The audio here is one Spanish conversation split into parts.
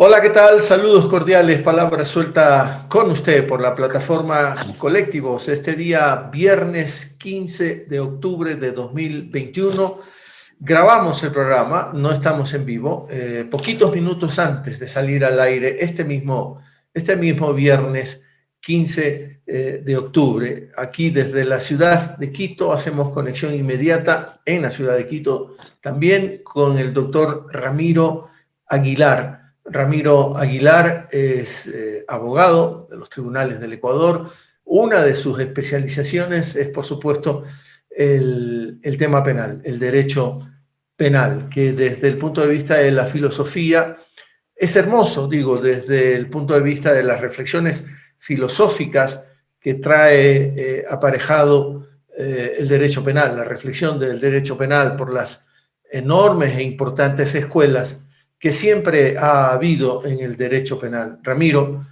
Hola, ¿qué tal? Saludos cordiales, palabra suelta con usted por la plataforma Colectivos. Este día, viernes 15 de octubre de 2021, grabamos el programa, no estamos en vivo, poquitos minutos antes de salir al aire este mismo viernes 15 de octubre. Aquí desde la ciudad de Quito hacemos conexión inmediata en la ciudad de Quito, también con el doctor Ramiro Aguilar. Ramiro Aguilar es abogado de los tribunales del Ecuador. Una de sus especializaciones es, por supuesto, el tema penal, el derecho penal, que desde el punto de vista de la filosofía es hermoso, digo, desde el punto de vista de las reflexiones filosóficas que trae aparejado el derecho penal, la reflexión del derecho penal por las enormes e importantes escuelas que siempre ha habido en el derecho penal. Ramiro,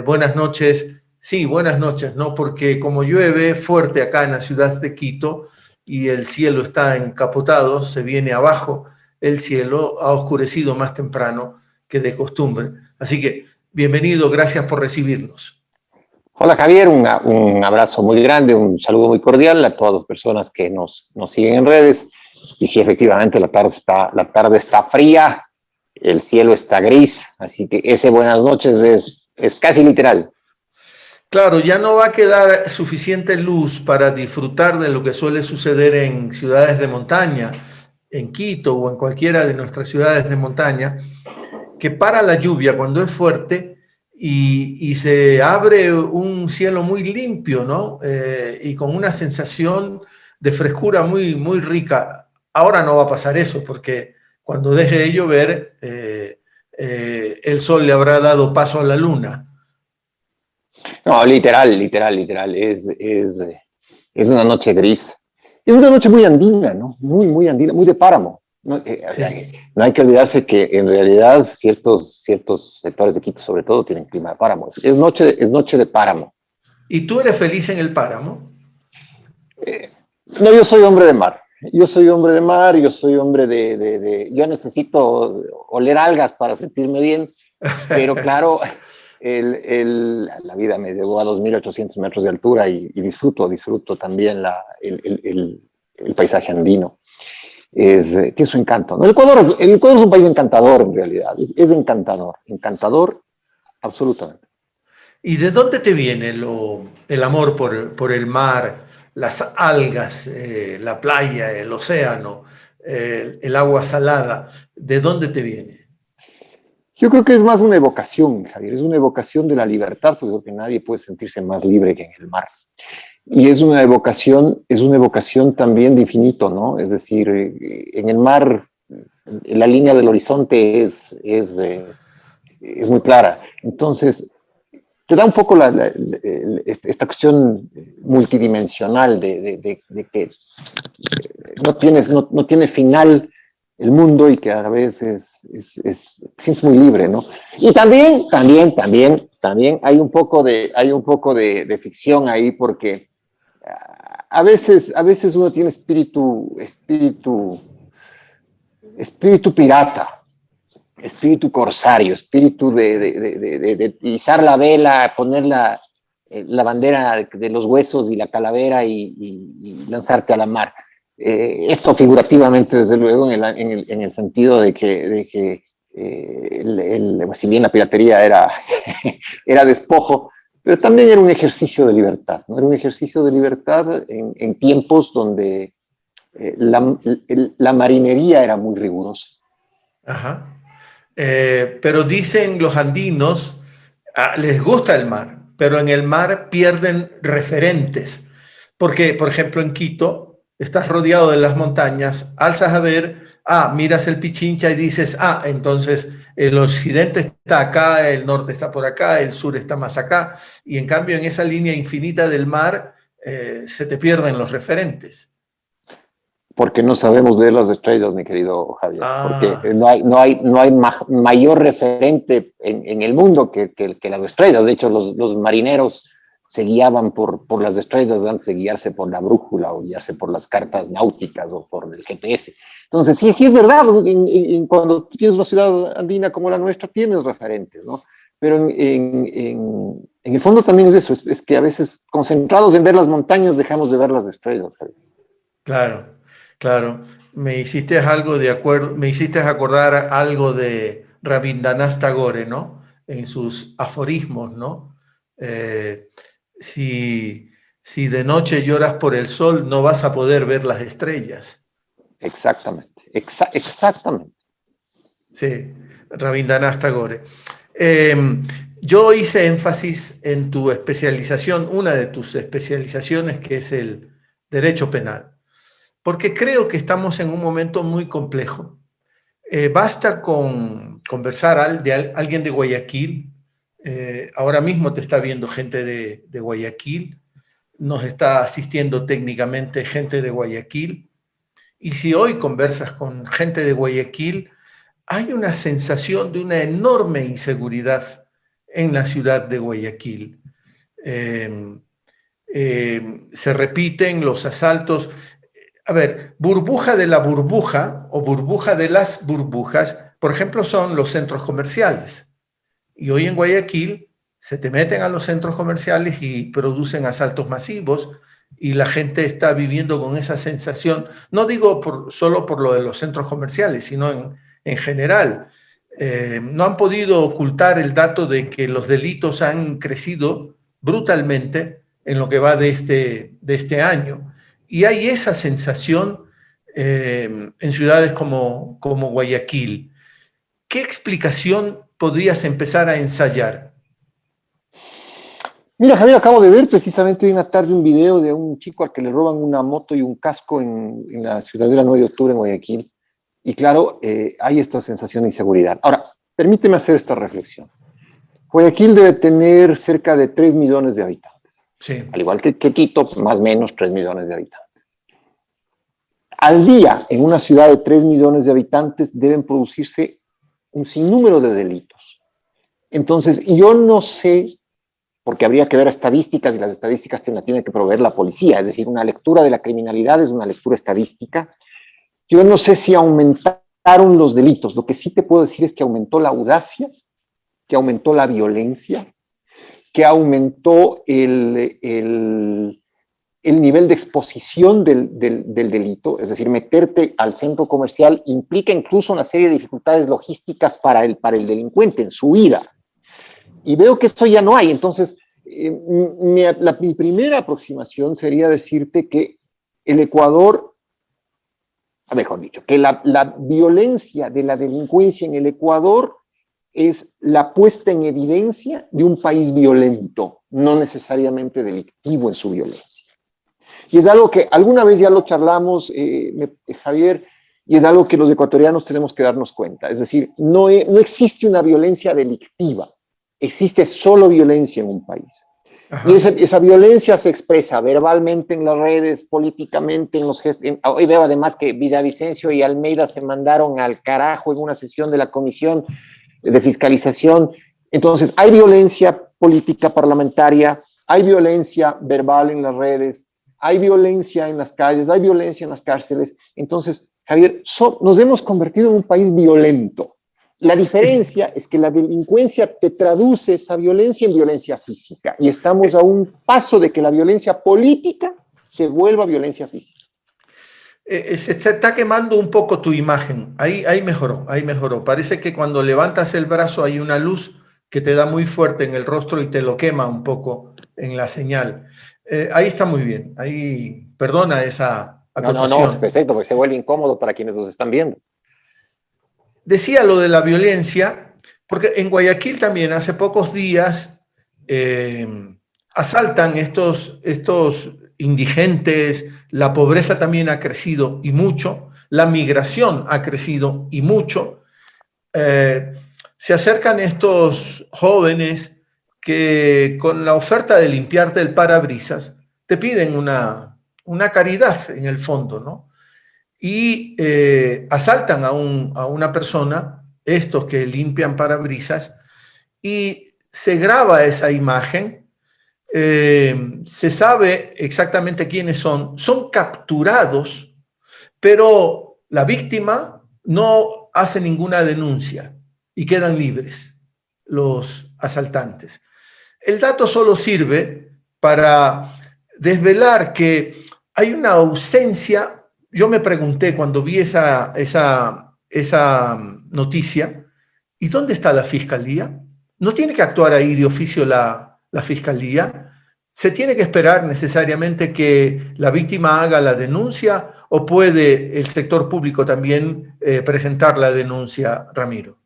buenas noches. Sí, buenas noches, ¿no? Porque como llueve fuerte acá en la ciudad de Quito y el cielo está encapotado, se viene abajo el cielo, ha oscurecido más temprano que de costumbre. Así que, bienvenido, gracias por recibirnos. Hola Javier, un abrazo muy grande, un saludo muy cordial a todas las personas que nos siguen en redes. Y sí, efectivamente, la tarde está fría, el cielo está gris, así que ese buenas noches es casi literal. Claro, ya no va a quedar suficiente luz para disfrutar de lo que suele suceder en ciudades de montaña, en Quito o en cualquiera de nuestras ciudades de montaña, que para la lluvia cuando es fuerte y se abre un cielo muy limpio, ¿no? Y con una sensación de frescura muy, muy rica. Ahora no va a pasar eso porque cuando deje de llover, el sol le habrá dado paso a la luna. No, literal, es una noche gris. Es una noche muy andina, ¿no? Muy andina, muy de páramo. No, o sea, Sí. no hay que olvidarse que en realidad ciertos sectores de Quito, sobre todo, tienen clima de páramo. Es noche de páramo. ¿Y tú eres feliz en el páramo? No, yo soy hombre de mar. Yo soy hombre de mar, yo soy hombre yo necesito oler algas para sentirme bien, pero claro, la vida me llevó a 2.800 metros de altura y disfruto también el paisaje andino. Tiene su encanto, ¿no? El Ecuador es un país encantador en realidad, es encantador absolutamente. ¿Y de dónde te viene el amor por el mar, las algas, la playa, el océano, el agua salada? ¿De dónde te viene? Yo creo que es más una evocación, Javier, es una evocación de la libertad, pues creo que nadie puede sentirse más libre que en el mar. Y es una evocación también de infinito, ¿no? Es decir, en el mar la línea del horizonte es muy clara. Entonces, te da un poco esta cuestión multidimensional de que no tiene final el mundo y que a la vez sientes muy libre, ¿no? Y también hay un poco de ficción ahí porque a veces uno tiene espíritu pirata, espíritu corsario, espíritu de izar la vela, poner la bandera de los huesos y la calavera y lanzarte a la mar. Esto figurativamente, desde luego, en el sentido de que si bien la piratería era despojo, pero también era un ejercicio de libertad, ¿no? Era un ejercicio de libertad en tiempos donde la marinería era muy rigurosa. Ajá. Pero dicen los andinos, les gusta el mar, pero en el mar pierden referentes. Porque, por ejemplo, en Quito, estás rodeado de las montañas, alzas a ver, miras el Pichincha y dices, entonces el occidente está acá, el norte está por acá, el sur está más acá, y en cambio en esa línea infinita del mar se te pierden los referentes. Porque no sabemos leer las estrellas, mi querido Javier, porque Ah, no hay mayor referente en el mundo que las estrellas. De hecho, los marineros se guiaban por las estrellas antes de guiarse por la brújula o guiarse por las cartas náuticas o por el GPS. Entonces, sí es verdad, cuando tú tienes una ciudad andina como la nuestra, tienes referentes, ¿no? Pero en el fondo también es eso, es que a veces concentrados en ver las montañas dejamos de ver las estrellas. Claro, claro. Me hiciste acordar algo de Rabindranath Tagore, ¿no? En sus aforismos, ¿no? Eh, si, si de noche lloras por el sol, no vas a poder ver las estrellas. Exactamente, exactamente. Sí, Rabindranath Tagore. Yo hice énfasis en tu especialización, una de tus especializaciones, que es el derecho penal, porque creo que estamos en un momento muy complejo. Basta con conversar alguien de Guayaquil. Ahora mismo te está viendo gente de Guayaquil, nos está asistiendo técnicamente gente de Guayaquil, y si hoy conversas con gente de Guayaquil, hay una sensación de una enorme inseguridad en la ciudad de Guayaquil. Se repiten los asaltos. A ver, burbuja de la burbuja o burbuja de las burbujas, por ejemplo, son los centros comerciales. Y hoy en Guayaquil se te meten a los centros comerciales y producen asaltos masivos y la gente está viviendo con esa sensación, no digo solo por lo de los centros comerciales, sino en general. No han podido ocultar el dato de que los delitos han crecido brutalmente en lo que va de este año. Y hay esa sensación en ciudades como Guayaquil. ¿Qué explicación podrías empezar a ensayar? Mira, Javier, acabo de ver precisamente hoy en la tarde un video de un chico al que le roban una moto y un casco en la ciudadela 9 de octubre en Guayaquil. Y claro, hay esta sensación de inseguridad. Ahora, permíteme hacer esta reflexión. Guayaquil debe tener cerca de 3 millones de habitantes. Sí. Al igual que Quito, más o menos 3 millones de habitantes. Al día, en una ciudad de 3 millones de habitantes, deben producirse un sinnúmero de delitos. Entonces, yo no sé, porque habría que ver estadísticas y las estadísticas la tiene que proveer la policía, es decir, una lectura de la criminalidad es una lectura estadística. Yo no sé si aumentaron los delitos, lo que sí te puedo decir es que aumentó la audacia, que aumentó la violencia, que aumentó el nivel de exposición del delito, es decir, meterte al centro comercial implica incluso una serie de dificultades logísticas para el delincuente en su vida. Y veo que esto ya no hay. Entonces, mi primera aproximación sería decirte que el Ecuador, mejor dicho, que la violencia de la delincuencia en el Ecuador es la puesta en evidencia de un país violento, no necesariamente delictivo en su violencia. Y es algo que alguna vez ya lo charlamos, Javier, y es algo que los ecuatorianos tenemos que darnos cuenta. Es decir, no existe una violencia delictiva, existe solo violencia en un país. Ajá. Y esa violencia se expresa verbalmente en las redes, políticamente, en los gestos. Hoy veo además que Villavicencio y Almeida se mandaron al carajo en una sesión de la Comisión de Fiscalización. Entonces, hay violencia política parlamentaria, hay violencia verbal en las redes, hay violencia en las calles, hay violencia en las cárceles. Entonces, Javier, nos hemos convertido en un país violento. La diferencia es que la delincuencia te traduce esa violencia en violencia física y estamos a un paso de que la violencia política se vuelva violencia física. Se está quemando un poco tu imagen. Ahí mejoró. Parece que cuando levantas el brazo hay una luz que te da muy fuerte en el rostro y te lo quema un poco en la señal. Ahí está muy bien. Ahí, perdona esa acotación. No, perfecto, porque se vuelve incómodo para quienes nos están viendo. Decía lo de la violencia, porque en Guayaquil también hace pocos días asaltan estos indigentes, la pobreza también ha crecido y mucho, la migración ha crecido y mucho. Se acercan estos jóvenes que con la oferta de limpiarte el parabrisas te piden una caridad en el fondo, ¿no? Y asaltan a una persona, estos que limpian parabrisas, y se graba esa imagen se sabe exactamente quiénes son capturados, pero la víctima no hace ninguna denuncia y quedan libres los asaltantes. El dato solo sirve para desvelar que hay una ausencia. Yo me pregunté cuando vi esa noticia, ¿y dónde está la fiscalía? ¿No tiene que actuar ahí de oficio la fiscalía? ¿Se tiene que esperar necesariamente que la víctima haga la denuncia o puede el sector público también presentar la denuncia, Ramiro?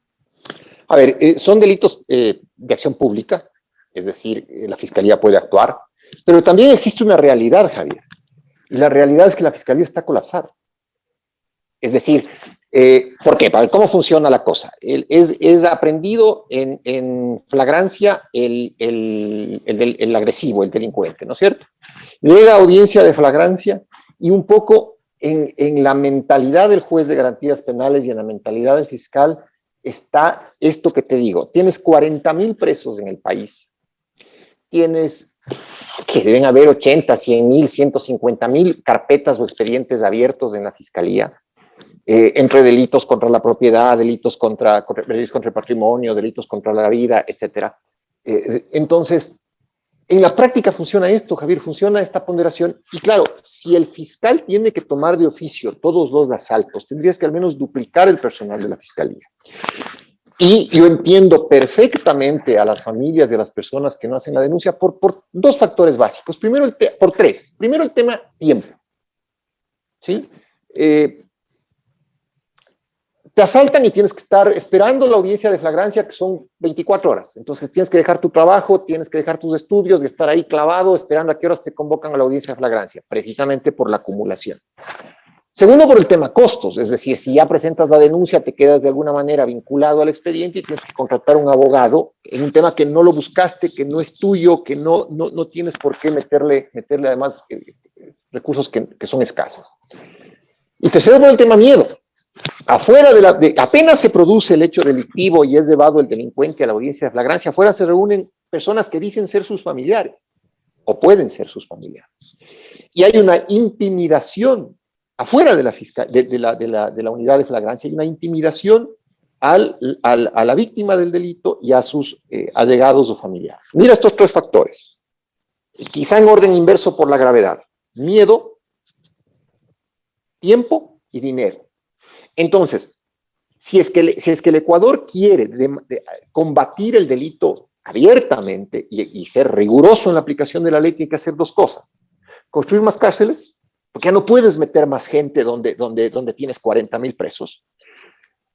A ver, son delitos de acción pública, es decir, la fiscalía puede actuar, pero también existe una realidad, Javier. Y la realidad es que la fiscalía está colapsada. Es decir, ¿por qué? Para ver cómo funciona la cosa. Es aprendido en flagrancia el agresivo, el delincuente, ¿no es cierto? Llega a audiencia de flagrancia y un poco en la mentalidad del juez de garantías penales y en la mentalidad del fiscal está esto que te digo. Tienes 40,000 presos en el país. Tienes que deben haber 80, 100,000, 150,000 carpetas o expedientes abiertos en la fiscalía. Entre delitos contra la propiedad, delitos contra el patrimonio, delitos contra la vida, etc. Entonces, en la práctica funciona esto, Javier, funciona esta ponderación. Y claro, si el fiscal tiene que tomar de oficio todos los asaltos, tendrías que al menos duplicar el personal de la fiscalía. Y yo entiendo perfectamente a las familias de las personas que no hacen la denuncia por dos factores básicos. Por tres. Primero, el tema tiempo. ¿Sí? Te asaltan y tienes que estar esperando la audiencia de flagrancia, que son 24 horas. Entonces tienes que dejar tu trabajo, tienes que dejar tus estudios y estar ahí clavado esperando a qué horas te convocan a la audiencia de flagrancia, precisamente por la acumulación. Segundo, por el tema costos, es decir, si ya presentas la denuncia, te quedas de alguna manera vinculado al expediente y tienes que contratar un abogado en un tema que no lo buscaste, que no es tuyo, que no tienes por qué meterle además recursos que son escasos. Y tercero, por el tema miedo. Afuera apenas se produce el hecho delictivo y es llevado el delincuente a la audiencia de flagrancia, afuera se reúnen personas que dicen ser sus familiares o pueden ser sus familiares. Y hay una intimidación afuera de la unidad de flagrancia, hay una intimidación a la víctima del delito y a sus allegados o familiares. Mira estos tres factores, quizá en orden inverso por la gravedad: miedo, tiempo y dinero. Entonces, si es que el Ecuador quiere combatir el delito abiertamente y ser riguroso en la aplicación de la ley, tiene que hacer dos cosas: construir más cárceles, porque ya no puedes meter más gente donde tienes 40,000 presos,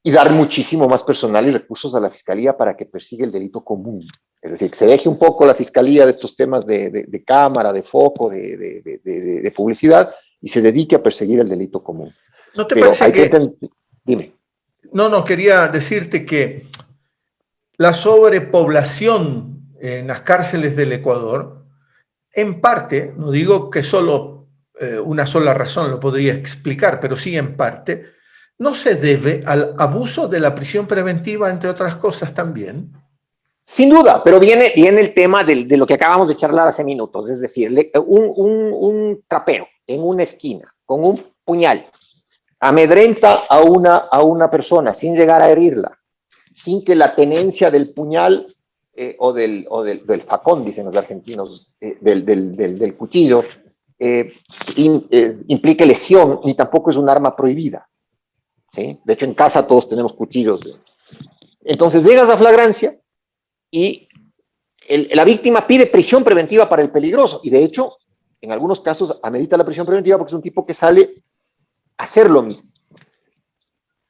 y dar muchísimo más personal y recursos a la fiscalía para que persiga el delito común. Es decir, que se deje un poco la fiscalía de estos temas de cámara, de foco, de publicidad, y se dedique a perseguir el delito común. ¿No te parece que... Dime. No, quería decirte que la sobrepoblación en las cárceles del Ecuador, en parte, no digo que solo una sola razón lo podría explicar, pero sí en parte, no se debe al abuso de la prisión preventiva, entre otras cosas también. Sin duda, pero viene el tema de lo que acabamos de charlar hace minutos, es decir, un trapero en una esquina con un puñal amedrenta a una persona sin llegar a herirla, sin que la tenencia del puñal o del facón, dicen los argentinos, del cuchillo, implique lesión, ni tampoco es un arma prohibida. ¿Sí? De hecho, en casa todos tenemos cuchillos. Entonces llegas a flagrancia y la víctima pide prisión preventiva para el peligroso, y de hecho, en algunos casos amerita la prisión preventiva porque es un tipo que sale a hacer lo mismo.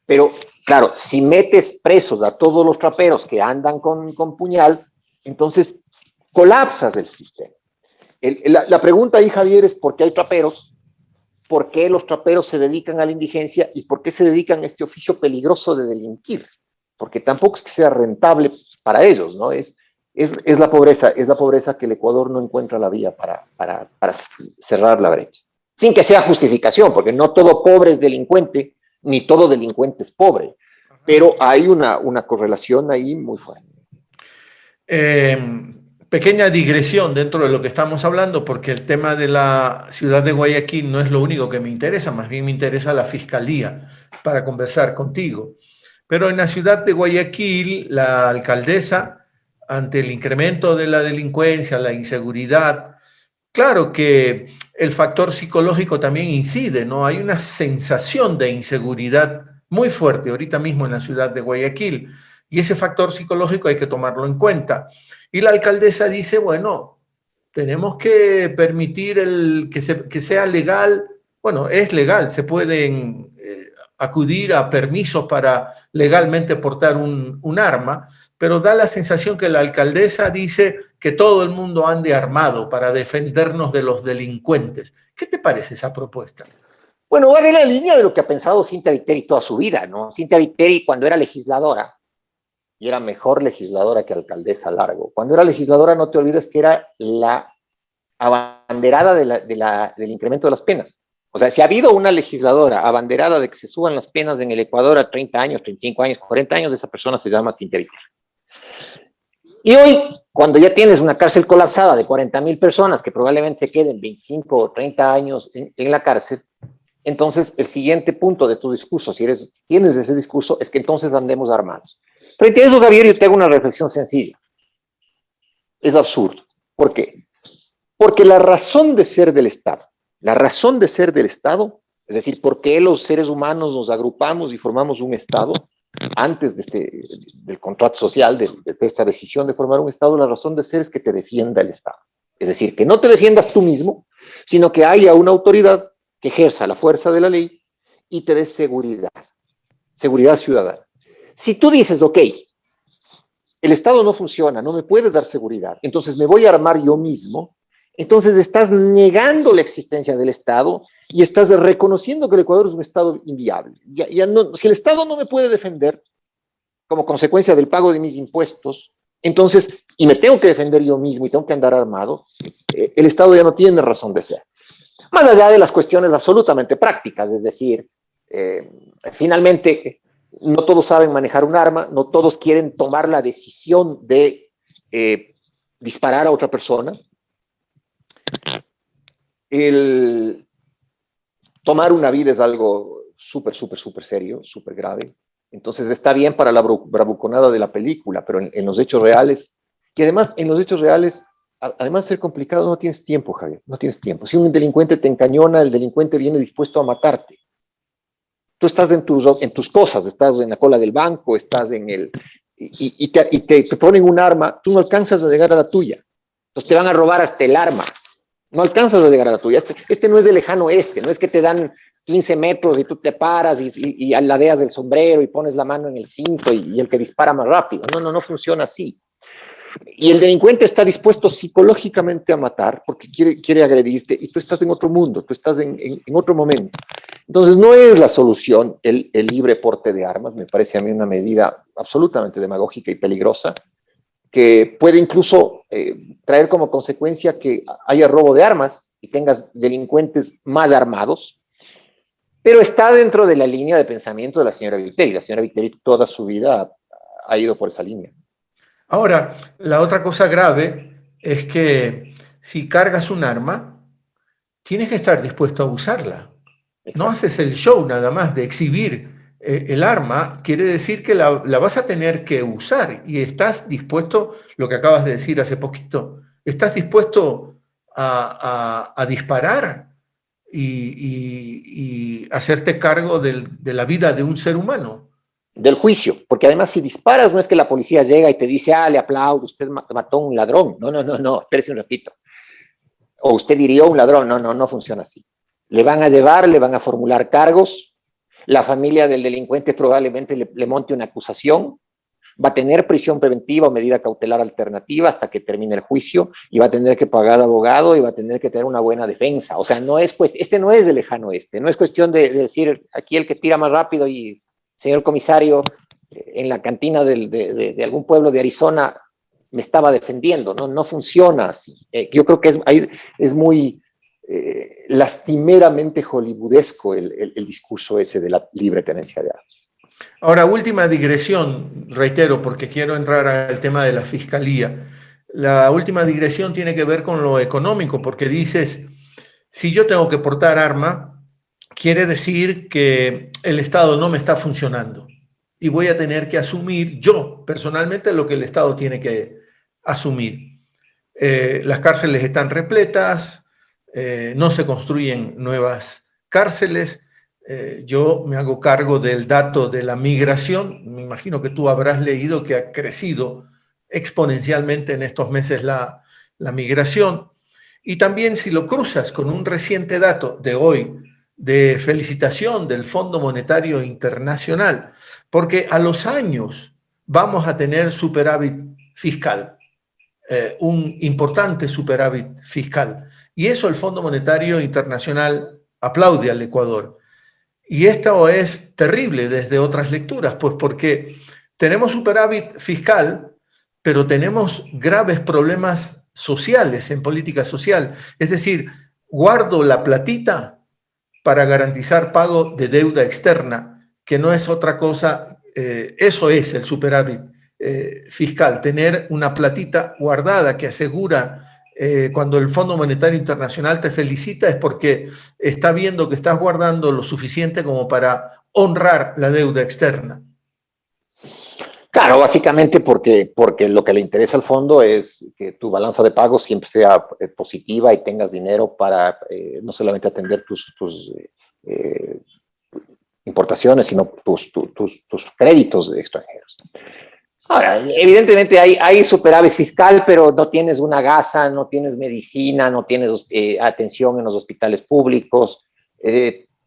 Pero, claro, si metes presos a todos los traperos que andan con puñal, entonces colapsas el sistema. La pregunta ahí, Javier, es ¿por qué hay traperos? ¿Por qué los traperos se dedican a la indigencia? ¿Y por qué se dedican a este oficio peligroso de delinquir? Porque tampoco es que sea rentable para ellos, ¿no? Es la pobreza que el Ecuador no encuentra la vía para cerrar la brecha. Sin que sea justificación, porque no todo pobre es delincuente, ni todo delincuente es pobre, pero hay una correlación ahí muy fuerte. pequeña digresión dentro de lo que estamos hablando, porque el tema de la ciudad de Guayaquil no es lo único que me interesa, más bien me interesa la fiscalía para conversar contigo. Pero en la ciudad de Guayaquil, la alcaldesa, ante el incremento de la delincuencia, la inseguridad, claro que el factor psicológico también incide, ¿no? Hay una sensación de inseguridad muy fuerte ahorita mismo en la ciudad de Guayaquil y ese factor psicológico hay que tomarlo en cuenta. Y la alcaldesa dice, bueno, tenemos que permitir que sea legal. Bueno, es legal, se pueden acudir a permisos para legalmente portar un arma, pero da la sensación que la alcaldesa dice que todo el mundo ande armado para defendernos de los delincuentes. ¿Qué te parece esa propuesta? Bueno, va de la línea de lo que ha pensado Cynthia Viteri toda su vida, ¿no? Cynthia Viteri, cuando era legisladora, y era mejor legisladora que alcaldesa largo, cuando era legisladora, no te olvides que era la abanderada del incremento de las penas. O sea, si ha habido una legisladora abanderada de que se suban las penas en el Ecuador a 30 años, 35 años, 40 años, esa persona se llama Cynthia Viteri. Y hoy, cuando ya tienes una cárcel colapsada de 40,000 personas que probablemente se queden 25 o 30 años en la cárcel, entonces el siguiente punto de tu discurso, si tienes ese discurso, es que entonces andemos armados. Frente a eso, Javier, yo te hago una reflexión sencilla. Es absurdo. ¿Por qué? Porque la razón de ser del Estado, es decir, por qué los seres humanos nos agrupamos y formamos un Estado, antes del contrato social, de esta decisión de formar un Estado, la razón de ser es que te defienda el Estado. Es decir, que no te defiendas tú mismo, sino que haya una autoridad que ejerza la fuerza de la ley y te dé seguridad ciudadana. Si tú dices, ok, el Estado no funciona, no me puede dar seguridad, entonces me voy a armar yo mismo, entonces estás negando la existencia del Estado y estás reconociendo que el Ecuador es un Estado inviable. Si el Estado no me puede defender como consecuencia del pago de mis impuestos, entonces, y me tengo que defender yo mismo y tengo que andar armado, el Estado ya no tiene razón de ser. Más allá de las cuestiones absolutamente prácticas, es decir, finalmente no todos saben manejar un arma, no todos quieren tomar la decisión de disparar a otra persona. El tomar una vida es algo súper serio, súper grave. Entonces está bien para la bravuconada de la película, pero en los hechos reales, y además en los hechos reales, además de ser complicado, no tienes tiempo, Javier, no tienes tiempo. Si un delincuente te encañona, el delincuente viene dispuesto a matarte. Tú estás en tus cosas, estás en la cola del banco, estás en el... Y te ponen un arma, tú no alcanzas a llegar a la tuya. Entonces te van a robar hasta el arma. No alcanzas a llegar a la tuya. Este no es de lejano oeste, no es que te dan 15 metros y tú te paras y aladeas el sombrero y pones la mano en el cinto y el que dispara más rápido. No funciona así. Y el delincuente está dispuesto psicológicamente a matar porque quiere agredirte y tú estás en otro mundo, tú estás en otro momento. Entonces no es la solución el libre porte de armas, me parece a mí una medida absolutamente demagógica y peligrosa que puede incluso traer como consecuencia que haya robo de armas y tengas delincuentes más armados, pero está dentro de la línea de pensamiento de la señora Viteri. La señora Viteri toda su vida ha ido por esa línea. Ahora, la otra cosa grave es que si cargas un arma, tienes que estar dispuesto a usarla. Exacto. No haces el show nada más de exhibir el arma, quiere decir que la vas a tener que usar y estás dispuesto, lo que acabas de decir hace poquito, estás dispuesto a disparar y hacerte cargo de la vida de un ser humano. Del juicio, porque además si disparas no es que la policía llega y te dice, le aplaudo, usted mató a un ladrón. No, espérese un ratito. O usted hirió a un ladrón. No funciona así. Le van a llevar, le van a formular cargos, la familia del delincuente probablemente le monte una acusación, va a tener prisión preventiva o medida cautelar alternativa hasta que termine el juicio y va a tener que pagar abogado y va a tener que tener una buena defensa. O sea, no es de lejano oeste, no es cuestión de decir aquí el que tira más rápido y señor comisario, en la cantina de algún pueblo de Arizona me estaba defendiendo. No funciona así. Yo creo que es muy lastimeramente hollywoodesco el discurso ese de la libre tenencia de armas. Ahora, última digresión, reitero, porque quiero entrar al tema de la fiscalía. La última digresión tiene que ver con lo económico, porque dices, si yo tengo que portar arma, quiere decir que el Estado no me está funcionando y voy a tener que asumir yo personalmente lo que el Estado tiene que asumir. Las cárceles están repletas, no se construyen nuevas cárceles. Yo me hago cargo del dato de la migración. Me imagino que tú habrás leído que ha crecido exponencialmente en estos meses la migración. Y también si lo cruzas con un reciente dato de hoy de felicitación del Fondo Monetario Internacional, porque a los años vamos a tener superávit fiscal, un importante superávit fiscal. Y eso el Fondo Monetario Internacional aplaude al Ecuador. Y esto es terrible desde otras lecturas, pues porque tenemos superávit fiscal, pero tenemos graves problemas sociales en política social. Es decir, guardo la platita para garantizar pago de deuda externa, que no es otra cosa, eso es el superávit fiscal, tener una platita guardada que asegura cuando el Fondo Monetario Internacional te felicita es porque está viendo que estás guardando lo suficiente como para honrar la deuda externa. Claro, básicamente porque lo que le interesa al fondo es que tu balanza de pagos siempre sea positiva y tengas dinero para no solamente atender tus importaciones, sino tus créditos extranjeros. Ahora, evidentemente hay superávit fiscal, pero no tienes una gasa, no tienes medicina, no tienes atención en los hospitales públicos,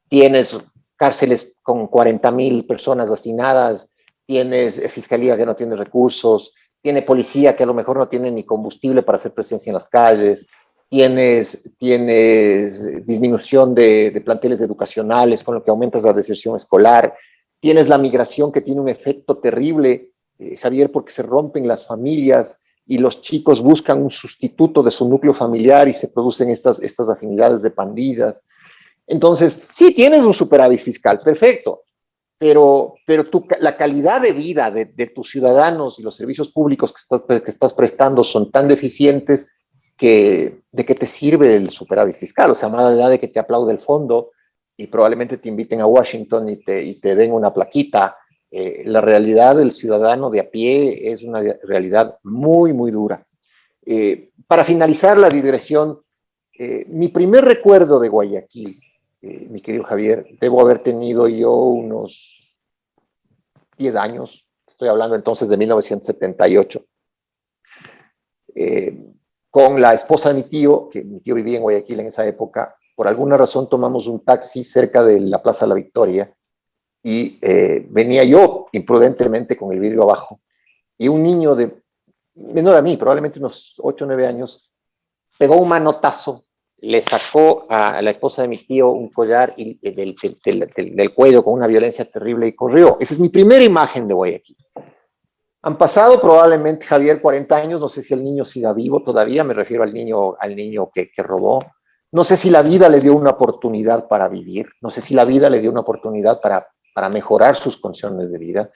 tienes cárceles con 40,000 personas hacinadas, tienes fiscalía que no tiene recursos, tiene policía que a lo mejor no tiene ni combustible para hacer presencia en las calles, tienes disminución de planteles educacionales, con lo que aumentas la deserción escolar, tienes la migración que tiene un efecto terrible, Javier, porque se rompen las familias y los chicos buscan un sustituto de su núcleo familiar y se producen estas afinidades de pandillas. Entonces, sí, tienes un superávit fiscal, perfecto, pero la calidad de vida de tus ciudadanos y los servicios públicos que estás prestando son tan deficientes de qué te sirve el superávit fiscal. O sea, más allá de que te aplaude el fondo y probablemente te inviten a Washington y te den una plaquita, la realidad del ciudadano de a pie es una realidad muy, muy dura. Para finalizar la digresión, mi primer recuerdo de Guayaquil, mi querido Javier, debo haber tenido yo unos 10 años, estoy hablando entonces de 1978, con la esposa de mi tío, que mi tío vivía en Guayaquil en esa época. Por alguna razón tomamos un taxi cerca de la Plaza de la Victoria y venía yo imprudentemente con el vidrio abajo y un niño menor a mí, probablemente unos 8 o 9 años, pegó un manotazo, le sacó a la esposa de mi tío un collar del cuello con una violencia terrible y corrió. Esa es mi primera imagen de Guayaquil. Han pasado probablemente, Javier, 40 años, no sé si el niño siga vivo todavía, me refiero al niño que robó. No sé si la vida le dio una oportunidad para vivir, no sé si la vida le dio una oportunidad para mejorar sus condiciones de vida.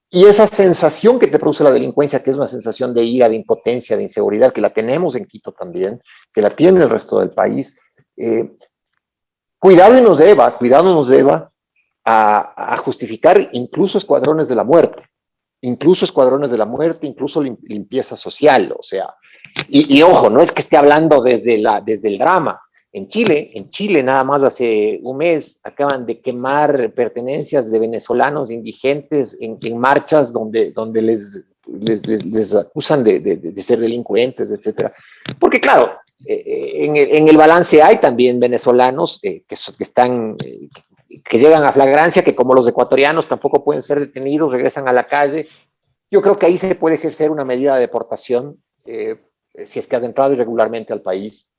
Y esa sensación que te produce la delincuencia, que es una sensación de ira, de impotencia, de inseguridad, que la tenemos en Quito también, que la tiene el resto del país, cuidado nos lleva a justificar incluso escuadrones de la muerte, incluso limpieza social, o sea, y ojo, no es que esté hablando desde el drama. En Chile, nada más hace un mes, acaban de quemar pertenencias de venezolanos indigentes en marchas donde les acusan de ser delincuentes, etcétera. Porque claro, en el balance hay también venezolanos que llegan a flagrancia, que como los ecuatorianos tampoco pueden ser detenidos, regresan a la calle. Yo creo que ahí se puede ejercer una medida de deportación si es que has entrado irregularmente al país,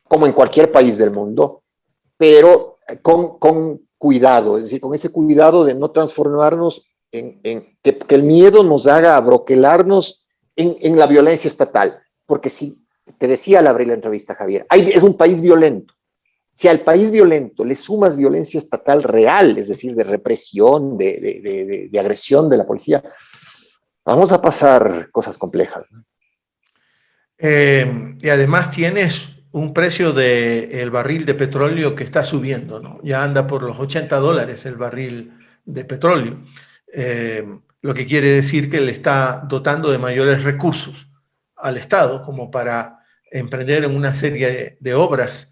como en cualquier país del mundo, pero con cuidado, es decir, con ese cuidado de no transformarnos en que el miedo nos haga abroquelarnos en la violencia estatal. Porque si, te decía al abrir la entrevista, Javier, es un país violento. Si al país violento le sumas violencia estatal real, es decir, de represión, de agresión de la policía, Vamos a pasar cosas complejas. Y además tienes un precio del barril de petróleo que está subiendo, ¿no? Ya anda por los $80 el barril de petróleo, lo que quiere decir que le está dotando de mayores recursos al Estado como para emprender en una serie de obras,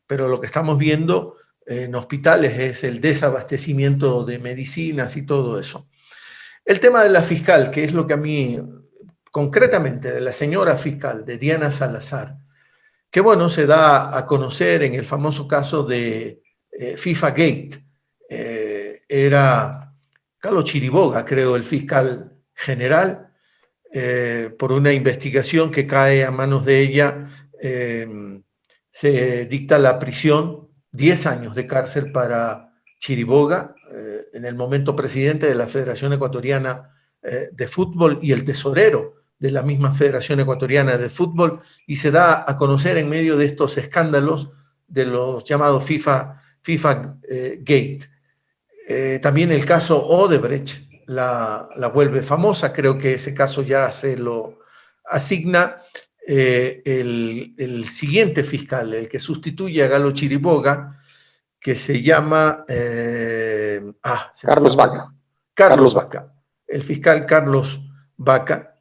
pero lo que estamos viendo en hospitales es el desabastecimiento de medicinas y todo eso. El tema de la fiscal, que es lo que a mí, concretamente de la señora fiscal, de Diana Salazar, que bueno, se da a conocer en el famoso caso de FIFA Gate. Era Carlos Chiriboga, creo, el fiscal general, por una investigación que cae a manos de ella, se dicta la prisión, 10 años de cárcel para Chiriboga, en el momento presidente de la Federación Ecuatoriana de Fútbol y el tesorero de la misma Federación Ecuatoriana de Fútbol, y se da a conocer en medio de estos escándalos de los llamados FIFA Gate. También el caso Odebrecht la vuelve famosa, creo que ese caso ya se lo asigna el siguiente fiscal, el que sustituye a Galo Chiriboga, que se llama Carlos Vaca. Carlos Vaca, el fiscal Carlos Vaca.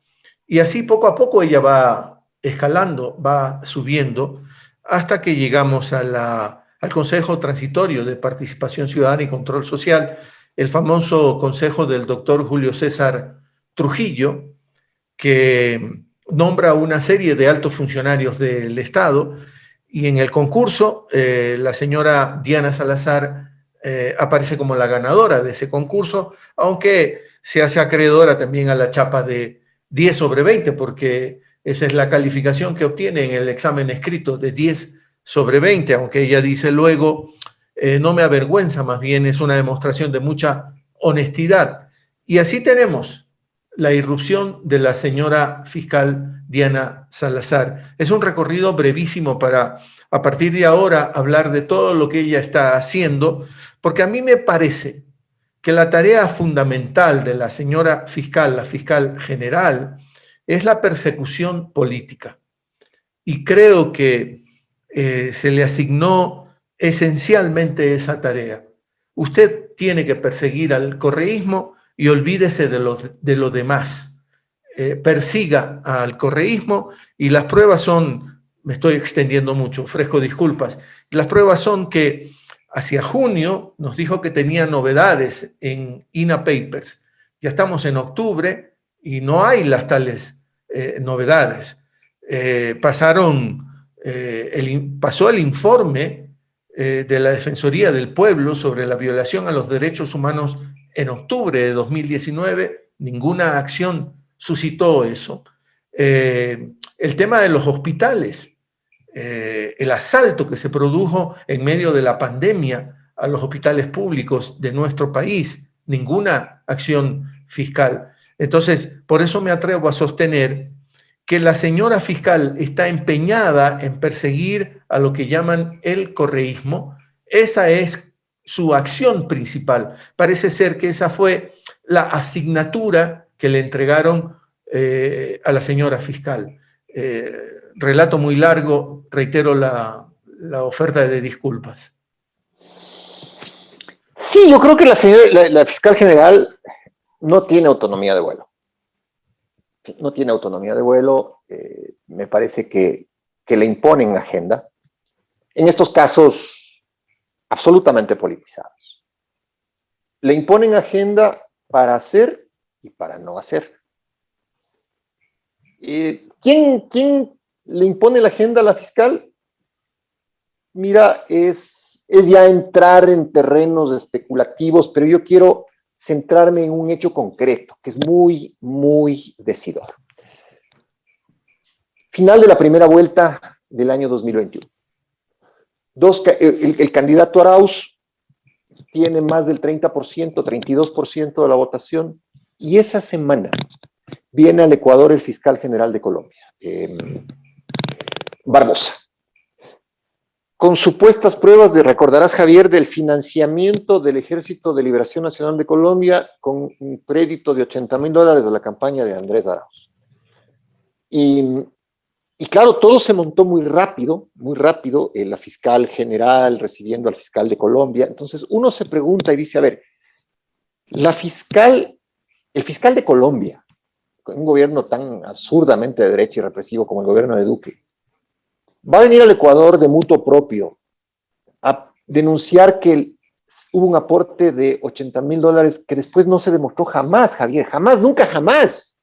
Y así poco a poco ella va escalando, va subiendo, hasta que llegamos al Consejo Transitorio de Participación Ciudadana y Control Social, el famoso consejo del doctor Julio César Trujillo, que nombra una serie de altos funcionarios del Estado, y en el concurso la señora Diana Salazar aparece como la ganadora de ese concurso, aunque se hace acreedora también a la chapa de 10 sobre 20, porque esa es la calificación que obtiene en el examen escrito, de 10 sobre 20, aunque ella dice luego, no me avergüenza, más bien es una demostración de mucha honestidad. Y así tenemos la irrupción de la señora fiscal Diana Salazar. Es un recorrido brevísimo para, a partir de ahora, hablar de todo lo que ella está haciendo, porque a mí me parece que la tarea fundamental de la señora fiscal, la fiscal general, es la persecución política. Y creo que se le asignó esencialmente esa tarea. Usted tiene que perseguir al correísmo y olvídese de lo demás. Persiga al correísmo, y las pruebas son, me estoy extendiendo mucho, ofrezco disculpas, las pruebas son que hacia junio nos dijo que tenía novedades en INA Papers. Ya estamos en octubre y no hay las tales novedades. Pasó el informe de la Defensoría del Pueblo sobre la violación a los derechos humanos en octubre de 2019. Ninguna acción suscitó eso. El tema de los hospitales, el asalto que se produjo en medio de la pandemia a los hospitales públicos de nuestro país, ninguna acción fiscal. Entonces, por eso me atrevo a sostener que la señora fiscal está empeñada en perseguir a lo que llaman el correísmo. Esa es su acción principal. Parece ser que esa fue la asignatura que le entregaron a la señora fiscal. Relato muy largo, reitero la oferta de disculpas. Sí, yo creo que la fiscal general no tiene autonomía de vuelo. No tiene autonomía de vuelo. Me parece que le imponen agenda. En estos casos absolutamente politizados. Le imponen agenda para hacer y para no hacer. ¿Quién le impone la agenda a la fiscal? Mira, es ya entrar en terrenos especulativos, pero yo quiero centrarme en un hecho concreto, que es muy, muy decidor. Final de la primera vuelta del año 2021. El candidato Arauz tiene más del 30%, 32% de la votación, y esa semana viene al Ecuador el fiscal general de Colombia, Barbosa. con supuestas pruebas recordarás, Javier, del financiamiento del Ejército de Liberación Nacional de Colombia con un crédito de $80,000 de la campaña de Andrés Arauz. Y claro, todo se montó muy rápido, la fiscal general recibiendo al fiscal de Colombia. Entonces uno se pregunta y dice, a ver, el fiscal de Colombia, con un gobierno tan absurdamente de derecha y represivo como el gobierno de Duque, va a venir al Ecuador de mutuo propio a denunciar que hubo un aporte de $80,000 que después no se demostró jamás, Javier, jamás, nunca jamás.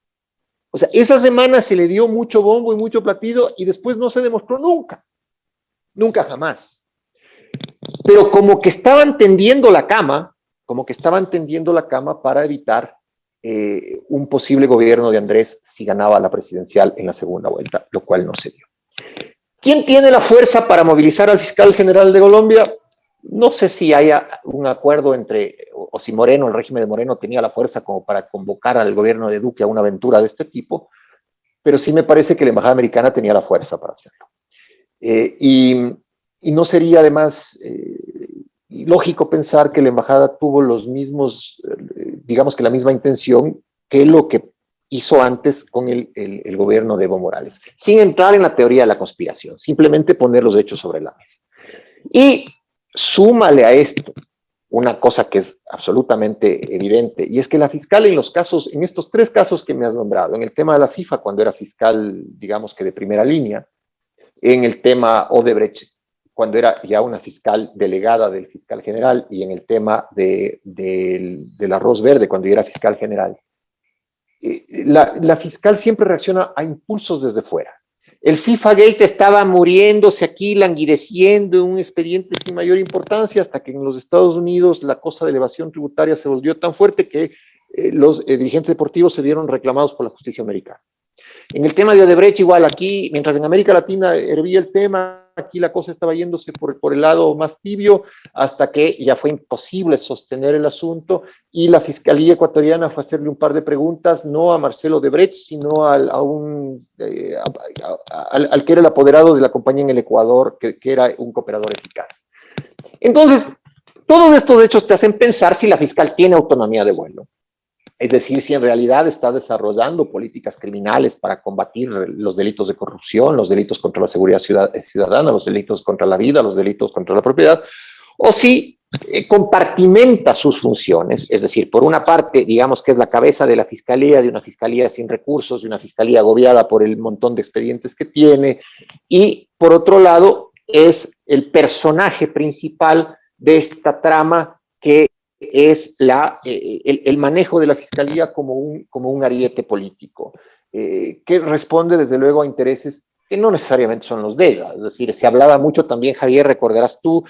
O sea, esa semana se le dio mucho bombo y mucho platillo y después no se demostró nunca, nunca jamás. Pero como que estaban tendiendo la cama, para evitar un posible gobierno de Andrés si ganaba la presidencial en la segunda vuelta, lo cual no se dio. ¿Quién tiene la fuerza para movilizar al fiscal general de Colombia? No sé si haya un acuerdo o si Moreno, el régimen de Moreno, tenía la fuerza como para convocar al gobierno de Duque a una aventura de este tipo, pero sí me parece que la embajada americana tenía la fuerza para hacerlo. Y no sería además lógico pensar que la embajada tuvo los mismos, digamos que la misma intención que lo que hizo antes con el gobierno de Evo Morales, sin entrar en la teoría de la conspiración, simplemente poner los hechos sobre la mesa. Y súmale a esto una cosa que es absolutamente evidente, y es que la fiscal en estos tres casos que me has nombrado, en el tema de la FIFA, cuando era fiscal, digamos que de primera línea, en el tema Odebrecht, cuando era ya una fiscal delegada del fiscal general, y en el tema del arroz verde, cuando ya era fiscal general, la fiscal siempre reacciona a impulsos desde fuera. El FIFA Gate estaba muriéndose aquí, languideciendo en un expediente sin mayor importancia, hasta que en los Estados Unidos la cosa de elevación tributaria se volvió tan fuerte que los dirigentes deportivos se vieron reclamados por la justicia americana. En el tema de Odebrecht, igual aquí, mientras en América Latina hervía el tema, aquí la cosa estaba yéndose por el lado más tibio, hasta que ya fue imposible sostener el asunto y la Fiscalía ecuatoriana fue a hacerle un par de preguntas, no a Marcelo Odebrecht, sino al que era el apoderado de la compañía en el Ecuador, que era un cooperador eficaz. Entonces, todos estos hechos te hacen pensar si la fiscal tiene autonomía de vuelo. Es decir, si en realidad está desarrollando políticas criminales para combatir los delitos de corrupción, los delitos contra la seguridad ciudadana, los delitos contra la vida, los delitos contra la propiedad, o si compartimenta sus funciones, es decir, por una parte, digamos que es la cabeza de la fiscalía, de una fiscalía sin recursos, de una fiscalía agobiada por el montón de expedientes que tiene, y por otro lado, es el personaje principal de esta trama que es el manejo de la fiscalía como un ariete político, que responde desde luego a intereses que no necesariamente son los de ella. Es decir, se hablaba mucho también, Javier, recordarás tú,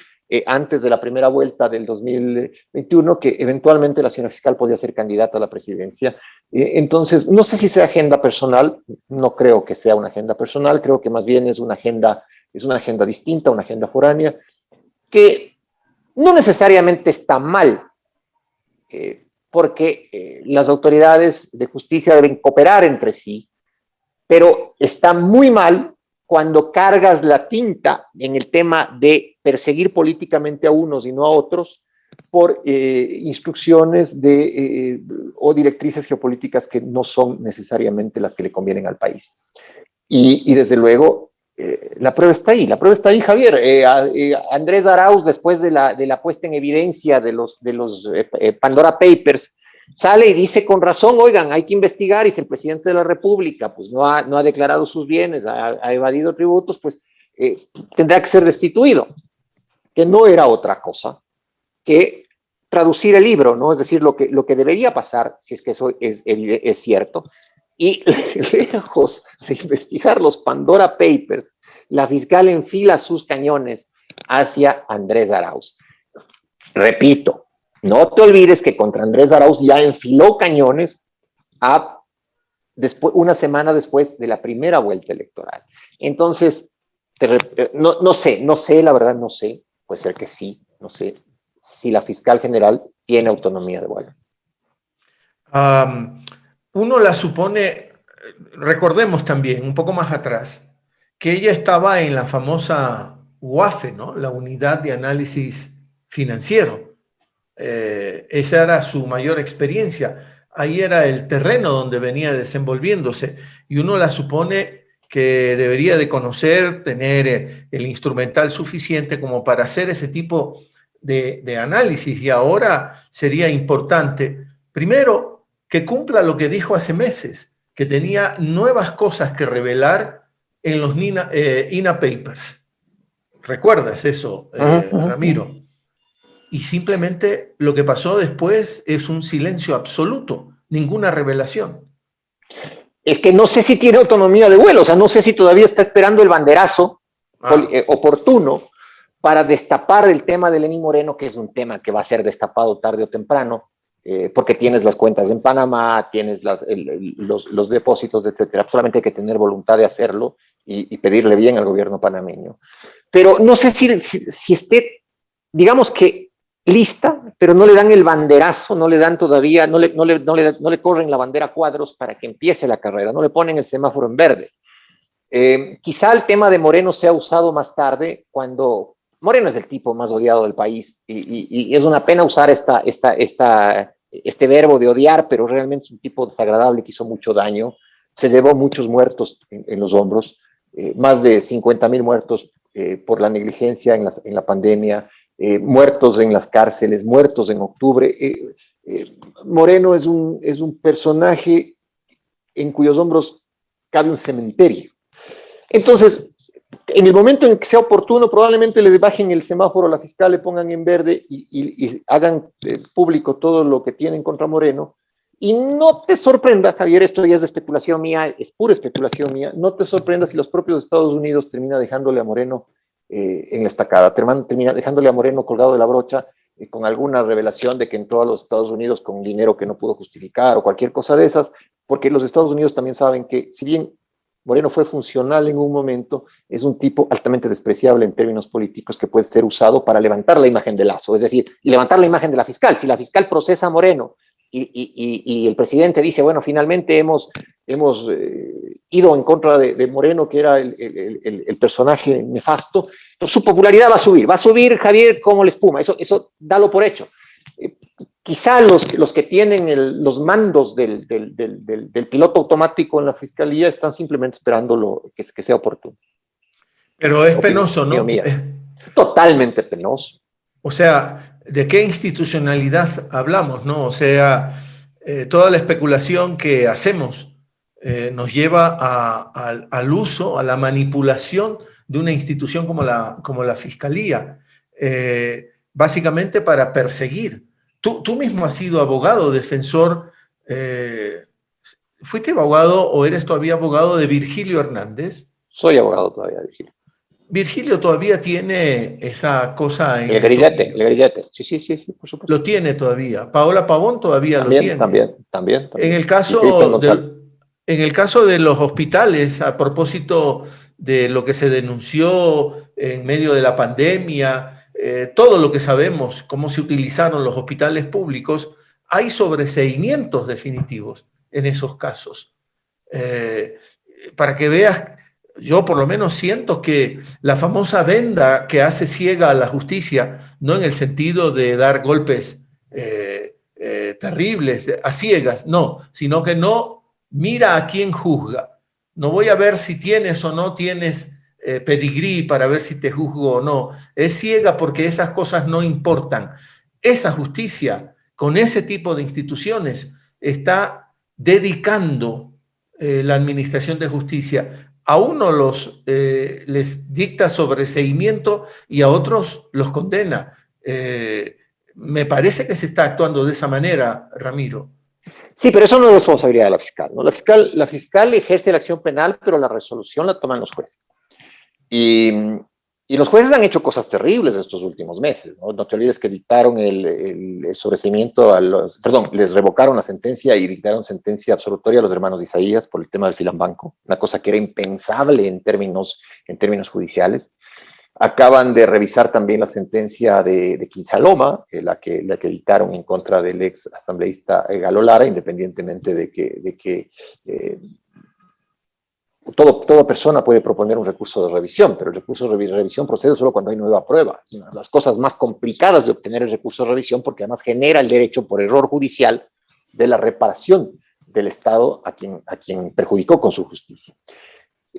antes de la primera vuelta del 2021, que eventualmente la señora fiscal podía ser candidata a la presidencia. Entonces, no sé si sea agenda personal, no creo que sea una agenda personal, creo que más bien es una agenda distinta, una agenda foránea, que no necesariamente está mal, porque las autoridades de justicia deben cooperar entre sí, pero está muy mal cuando cargas la tinta en el tema de perseguir políticamente a unos y no a otros por instrucciones o directrices geopolíticas que no son necesariamente las que le convienen al país. Y desde luego, la prueba está ahí, Javier. Andrés Arauz, después de la puesta en evidencia de los Pandora Papers, sale y dice con razón, oigan, hay que investigar, y si el presidente de la República pues no ha declarado sus bienes, ha evadido tributos, pues tendrá que ser destituido, que no era otra cosa que traducir el libro, ¿no? Es decir, lo que debería pasar, si es que eso es cierto. Y lejos de investigar los Pandora Papers, la fiscal enfila sus cañones hacia Andrés Arauz. Repito, no te olvides que contra Andrés Arauz ya enfiló cañones una semana después de la primera vuelta electoral. Entonces, no sé, la verdad no sé, puede ser que sí, no sé si la fiscal general tiene autonomía de vuelo. Uno la supone, recordemos también, un poco más atrás, que ella estaba en la famosa UAFE, ¿no? La Unidad de Análisis Financiero. Esa era su mayor experiencia. Ahí era el terreno donde venía desenvolviéndose y uno la supone que debería de conocer, tener el instrumental suficiente como para hacer ese tipo de análisis. Y ahora sería importante, primero, que cumpla lo que dijo hace meses, que tenía nuevas cosas que revelar en los INA Papers. ¿Recuerdas eso, Ramiro? Y simplemente lo que pasó después es un silencio absoluto, ninguna revelación. Es que no sé si tiene autonomía de vuelo, o sea, no sé si todavía está esperando el banderazo oportuno para destapar el tema de Lenín Moreno, que es un tema que va a ser destapado tarde o temprano, porque tienes las cuentas en Panamá, tienes los depósitos, etcétera. Solamente hay que tener voluntad de hacerlo y pedirle bien al gobierno panameño. Pero no sé si esté, digamos que lista, pero no le dan el banderazo, no le dan todavía, no le corren la bandera a cuadros para que empiece la carrera, no le ponen el semáforo en verde. Quizá el tema de Moreno sea usado más tarde, cuando Moreno es el tipo más odiado del país y es una pena usar este verbo de odiar, pero realmente es un tipo desagradable que hizo mucho daño, se llevó muchos muertos en los hombros, más de 50,000 muertos por la negligencia en la pandemia, muertos en las cárceles, muertos en octubre. Moreno es un personaje en cuyos hombros cabe un cementerio. Entonces, en el momento en que sea oportuno, probablemente le bajen el semáforo a la fiscal, le pongan en verde y hagan público todo lo que tienen contra Moreno. Y no te sorprenda, Javier, esto ya es de especulación mía, es pura especulación mía, no te sorprenda si los propios Estados Unidos terminan dejándole a Moreno en la estacada, termina dejándole a Moreno colgado de la brocha con alguna revelación de que entró a los Estados Unidos con dinero que no pudo justificar o cualquier cosa de esas, porque los Estados Unidos también saben que si bien Moreno fue funcional en un momento, es un tipo altamente despreciable en términos políticos que puede ser usado para levantar la imagen de Lazo, es decir, y levantar la imagen de la fiscal. Si la fiscal procesa a Moreno y el presidente dice, bueno, finalmente hemos ido en contra de Moreno, que era el personaje nefasto, entonces su popularidad va a subir, Javier, como la espuma, eso dalo por hecho. Quizá los que tienen los mandos del piloto automático en la fiscalía están simplemente esperando que sea oportuno. Pero es penoso, ¿no? Totalmente penoso. O sea, ¿de qué institucionalidad hablamos, no? O sea, toda la especulación que hacemos nos lleva al uso, a la manipulación de una institución como la Fiscalía, básicamente para perseguir. Tú mismo has sido abogado, defensor, ¿fuiste abogado o eres todavía abogado de Virgilio Hernández? Soy abogado todavía, Virgilio. Virgilio todavía tiene esa cosa en el grillete, sí, por supuesto. Lo tiene todavía. Paola Pavón todavía también, lo tiene. También. En el caso de los hospitales, a propósito de lo que se denunció en medio de la pandemia, todo lo que sabemos, cómo se utilizaron los hospitales públicos, hay sobreseimientos definitivos en esos casos. Para que veas, yo por lo menos siento que la famosa venda que hace ciega a la justicia, no en el sentido de dar golpes terribles, a ciegas, no, sino que no mira a quién juzga. No voy a ver si tienes o no tienes pedigrí para ver si te juzgo o no. Es ciega porque esas cosas no importan. Esa justicia, con ese tipo de instituciones, está dedicando la administración de justicia. A uno les dicta sobreseimiento y a otros los condena. Me parece que se está actuando de esa manera, Ramiro. Sí, pero eso no es responsabilidad de la fiscal, ¿no? La fiscal ejerce la acción penal, pero la resolución la toman los jueces. Y los jueces han hecho cosas terribles estos últimos meses, ¿no? No te olvides que dictaron el sobreseimiento les revocaron la sentencia y dictaron sentencia absolutoria a los hermanos de Isaías por el tema del filambanco, una cosa que era impensable en términos judiciales. Acaban de revisar también la sentencia de Quinsaloma, la que dictaron en contra del ex asambleísta Galo Lara, independientemente de que toda persona puede proponer un recurso de revisión, pero el recurso de revisión procede solo cuando hay nueva prueba. Es una de las cosas más complicadas de obtener el recurso de revisión porque además genera el derecho por error judicial de la reparación del Estado a quien perjudicó con su justicia.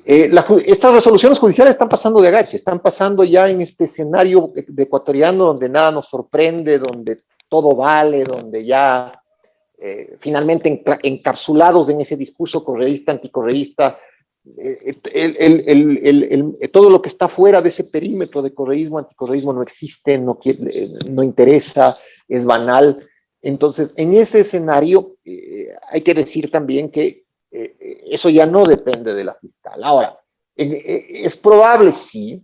Estas resoluciones judiciales están pasando de agache, están pasando ya en este escenario de ecuatoriano donde nada nos sorprende, donde todo vale, donde ya finalmente encapsulados en ese discurso correísta, anticorreísta, todo lo que está fuera de ese perímetro de correísmo, anticorreísmo no existe, no interesa, es banal. Entonces, en ese escenario hay que decir también que eso ya no depende de la fiscal. Ahora, es probable sí,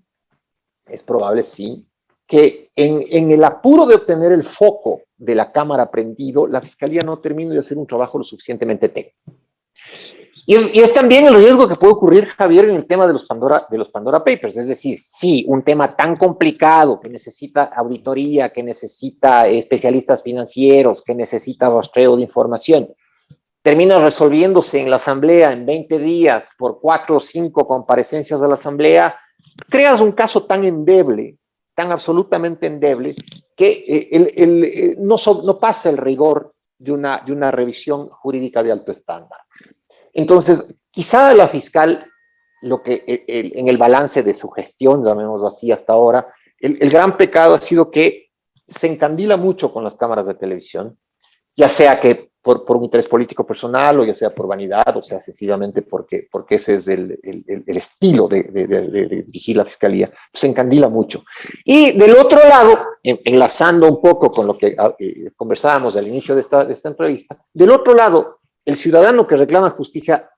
que en el apuro de obtener el foco de la Cámara prendido, la Fiscalía no termine de hacer un trabajo lo suficientemente técnico. Y es también el riesgo que puede ocurrir, Javier, en el tema de los Pandora Papers. Es decir, sí, un tema tan complicado que necesita auditoría, que necesita especialistas financieros, que necesita rastreo de información, termina resolviéndose en la Asamblea en 20 días por 4 o 5 comparecencias de la Asamblea, creas un caso tan endeble, tan absolutamente endeble, que no pasa el rigor de una revisión jurídica de alto estándar. Entonces, quizá la fiscal, en el balance de su gestión, llamémoslo así hasta ahora, el gran pecado ha sido que se encandila mucho con las cámaras de televisión, ya sea que por un interés político personal, o ya sea por vanidad, o sea sencillamente porque ese es el estilo de dirigir la fiscalía, se encandila mucho. Y del otro lado, enlazando un poco con lo que conversábamos al inicio de esta entrevista, del otro lado, el ciudadano que reclama justicia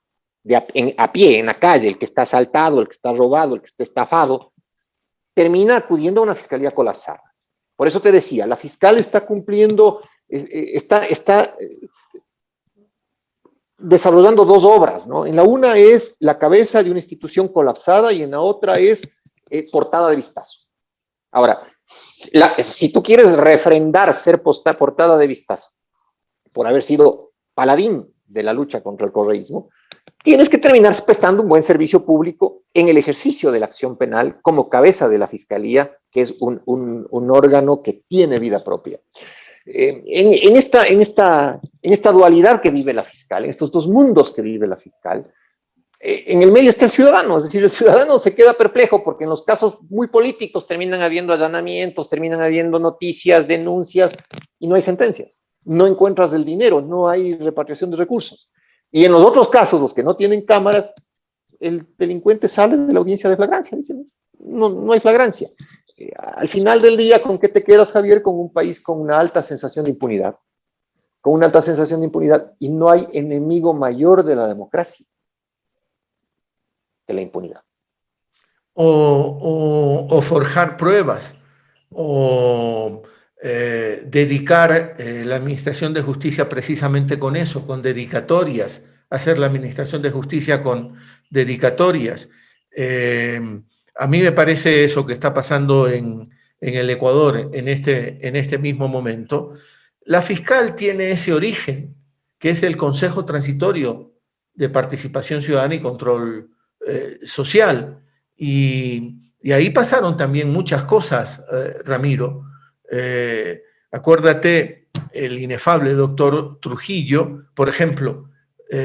a pie, en la calle, el que está asaltado, el que está robado, el que está estafado, termina acudiendo a una fiscalía colapsada. Por eso te decía, la fiscal está cumpliendo, está desarrollando dos obras, ¿no? En la una es la cabeza de una institución colapsada y en la otra es portada de vistazo. Ahora, si tú quieres refrendar ser portada de vistazo por haber sido paladín de la lucha contra el correísmo, tienes que terminar prestando un buen servicio público en el ejercicio de la acción penal como cabeza de la fiscalía, que es un órgano que tiene vida propia. En esta dualidad que vive la fiscal, en estos dos mundos que vive la fiscal, en el medio está el ciudadano, es decir, el ciudadano se queda perplejo porque en los casos muy políticos terminan habiendo allanamientos, terminan habiendo noticias, denuncias y no hay sentencias. No encuentras el dinero, no hay repatriación de recursos. Y en los otros casos, los que no tienen cámaras, el delincuente sale de la audiencia de flagrancia, dicen, no hay flagrancia. Al final del día, ¿con qué te quedas, Javier? Con un país con una alta sensación de impunidad, y no hay enemigo mayor de la democracia que la impunidad. O forjar pruebas, o dedicar la administración de justicia precisamente con eso, con dedicatorias, hacer la administración de justicia con dedicatorias. A mí me parece eso que está pasando en el Ecuador en este mismo momento. La fiscal tiene ese origen, que es el Consejo Transitorio de Participación Ciudadana y Control Social. Y ahí pasaron también muchas cosas, Ramiro. Acuérdate, el inefable doctor Trujillo, por ejemplo,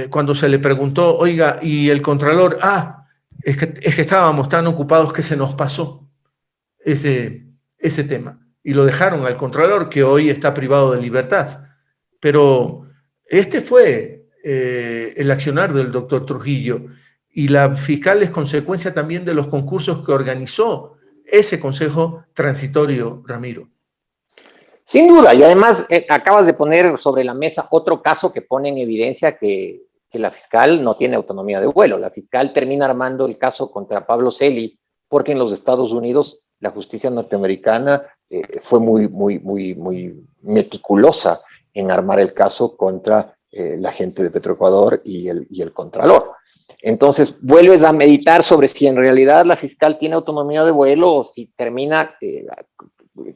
cuando se le preguntó, oiga, ¿y el Contralor? Es que estábamos tan ocupados que se nos pasó ese tema. Y lo dejaron al Contralor, que hoy está privado de libertad. Pero este fue el accionar del doctor Trujillo. Y la fiscal es consecuencia también de los concursos que organizó ese Consejo Transitorio, Ramiro. Sin duda, y además acabas de poner sobre la mesa otro caso que pone en evidencia que la fiscal no tiene autonomía de vuelo. La fiscal termina armando el caso contra Pablo Celi porque en los Estados Unidos la justicia norteamericana fue muy meticulosa en armar el caso contra la gente de Petroecuador y el Contralor. Entonces vuelves a meditar sobre si en realidad la fiscal tiene autonomía de vuelo o si termina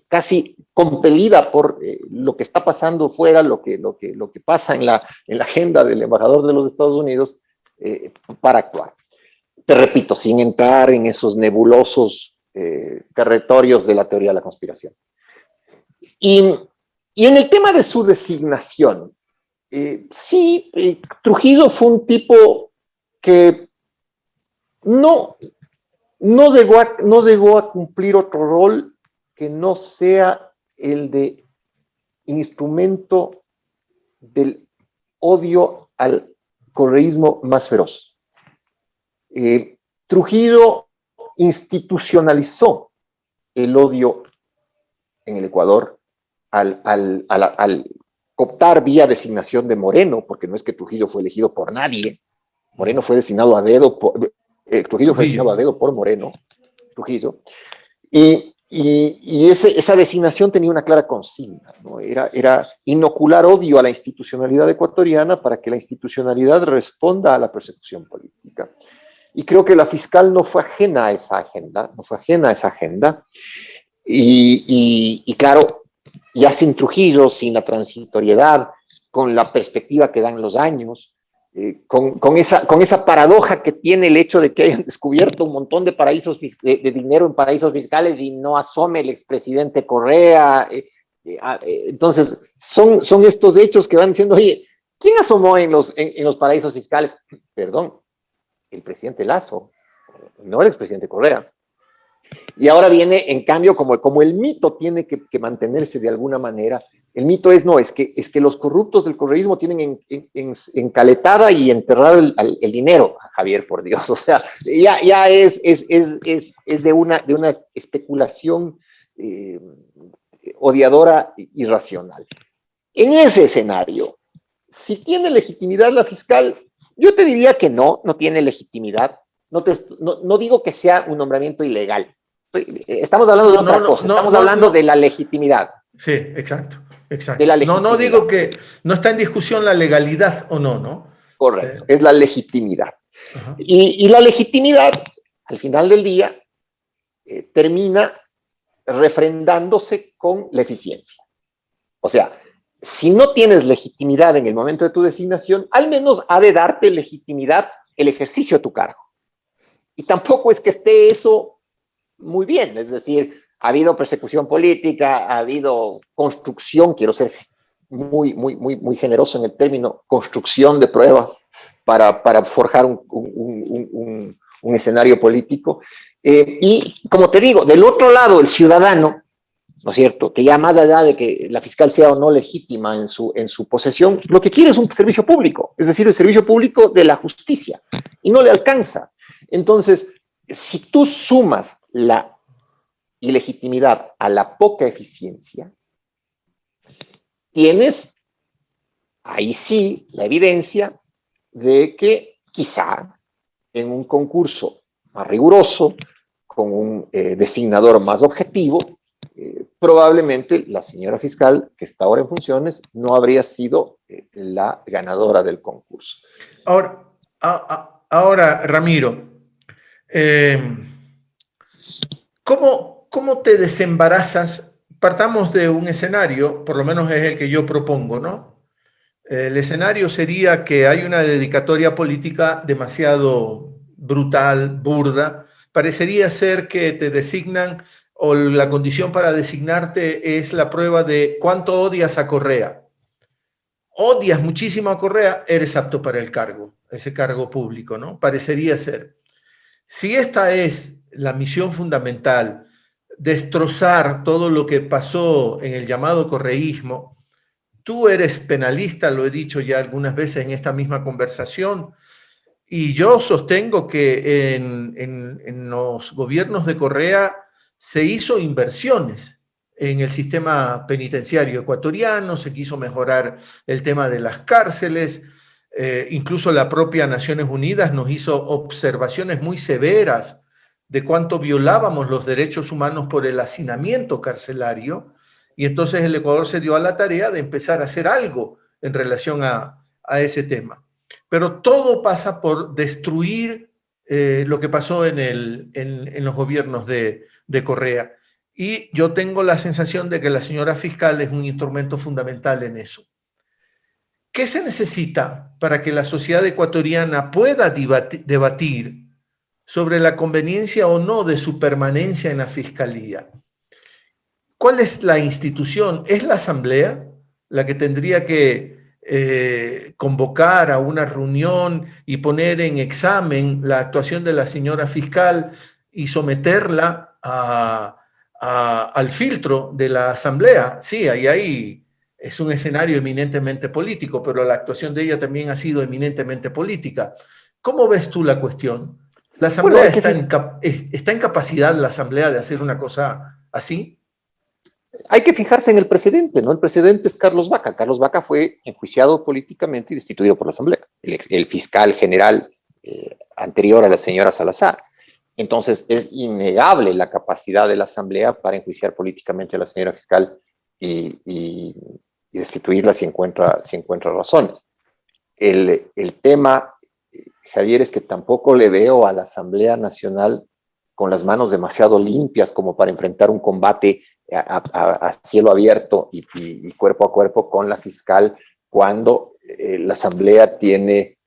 casi compelida por lo que está pasando fuera, lo que pasa en la agenda del embajador de los Estados Unidos para actuar. te repito, sin entrar en esos nebulosos territorios de la teoría de la conspiración. Y, y en el tema de su designación, sí, Trujillo fue un tipo que no, no llegó a cumplir otro rol que no sea el de instrumento del odio al correísmo más feroz. Trujillo institucionalizó el odio en el Ecuador al cooptar vía designación de Moreno, porque no es que Trujillo fue elegido por nadie, Moreno fue designado a dedo, Trujillo fue designado a dedo por Moreno, Trujillo, y esa designación tenía una clara consigna, ¿no? Era inocular odio a la institucionalidad ecuatoriana para que la institucionalidad responda a la persecución política. Y creo que la fiscal no fue ajena a esa agenda, y claro, ya sin Trujillo, sin la transitoriedad, con la perspectiva que dan los años, con esa paradoja que tiene el hecho de que hayan descubierto un montón de paraísos de dinero en paraísos fiscales y no asome el expresidente Correa. Entonces, son estos hechos que van diciendo, oye, ¿quién asomó en los paraísos fiscales? Perdón, el presidente Lazo, no el expresidente Correa. Y ahora viene, en cambio, como el mito tiene que mantenerse de alguna manera, el mito es que los corruptos del correísmo tienen encaletada y enterrado el dinero, Javier, por Dios. O sea, ya es de una especulación odiadora irracional. En ese escenario, si tiene legitimidad la fiscal, yo te diría que no tiene legitimidad. No digo que sea un nombramiento ilegal. Estamos hablando de otra cosa, estamos hablando de la legitimidad. Sí, exacto. De la legitimidad. No digo que no está en discusión la legalidad o no, ¿no? Correcto, es la legitimidad. Y la legitimidad, al final del día, termina refrendándose con la eficiencia. O sea, si no tienes legitimidad en el momento de tu designación, al menos ha de darte legitimidad el ejercicio de tu cargo. Y tampoco es que esté eso muy bien, es decir, ha habido persecución política, ha habido construcción, quiero ser muy generoso en el término, construcción de pruebas para forjar un escenario político. Y como te digo, del otro lado, el ciudadano, ¿no es cierto?, que ya más allá de que la fiscal sea o no legítima en su posesión, lo que quiere es un servicio público, es decir, el servicio público de la justicia, y no le alcanza. Entonces, si tú sumas la ilegitimidad a la poca eficiencia, tienes ahí sí la evidencia de que quizá en un concurso más riguroso, con un designador más objetivo, probablemente la señora fiscal que está ahora en funciones no habría sido la ganadora del concurso. Ahora Ramiro, ¿cómo te desembarazas? Partamos de un escenario, por lo menos es el que yo propongo, ¿no? El escenario sería que hay una dedicatoria política demasiado brutal, burda. Parecería ser que te designan o la condición para designarte es la prueba de cuánto odias a Correa. Odias muchísimo a Correa, eres apto para el cargo, ese cargo público, ¿no? Parecería ser. Si esta es la misión fundamental, destrozar todo lo que pasó en el llamado correísmo, tú eres penalista, lo he dicho ya algunas veces en esta misma conversación, y yo sostengo que en los gobiernos de Correa se hizo inversiones en el sistema penitenciario ecuatoriano, se quiso mejorar el tema de las cárceles, incluso la propia Naciones Unidas nos hizo observaciones muy severas de cuánto violábamos los derechos humanos por el hacinamiento carcelario, y entonces el Ecuador se dio a la tarea de empezar a hacer algo en relación a ese tema. Pero todo pasa por destruir lo que pasó en los gobiernos de Correa. Y yo tengo la sensación de que la señora fiscal es un instrumento fundamental en eso. ¿Qué se necesita para que la sociedad ecuatoriana pueda debatir sobre la conveniencia o no de su permanencia en la Fiscalía. ¿Cuál es la institución? ¿Es la Asamblea la que tendría que convocar a una reunión y poner en examen la actuación de la señora fiscal y someterla al filtro de la Asamblea? Sí, ahí es un escenario eminentemente político, pero la actuación de ella también ha sido eminentemente política. ¿Cómo ves tú la cuestión? ¿La Bueno, Asamblea está en capacidad, la Asamblea, de hacer una cosa así? hay que fijarse en el precedente, ¿no? El precedente es Carlos Vaca. Carlos Vaca fue enjuiciado políticamente y destituido por la Asamblea, el fiscal general anterior a la señora Salazar. Entonces, es innegable la capacidad de la Asamblea para enjuiciar políticamente a la señora fiscal y destituirla si encuentra razones. El tema, Javier, es que tampoco le veo a la Asamblea Nacional con las manos demasiado limpias como para enfrentar un combate a cielo abierto y cuerpo a cuerpo con la fiscal cuando la Asamblea tiene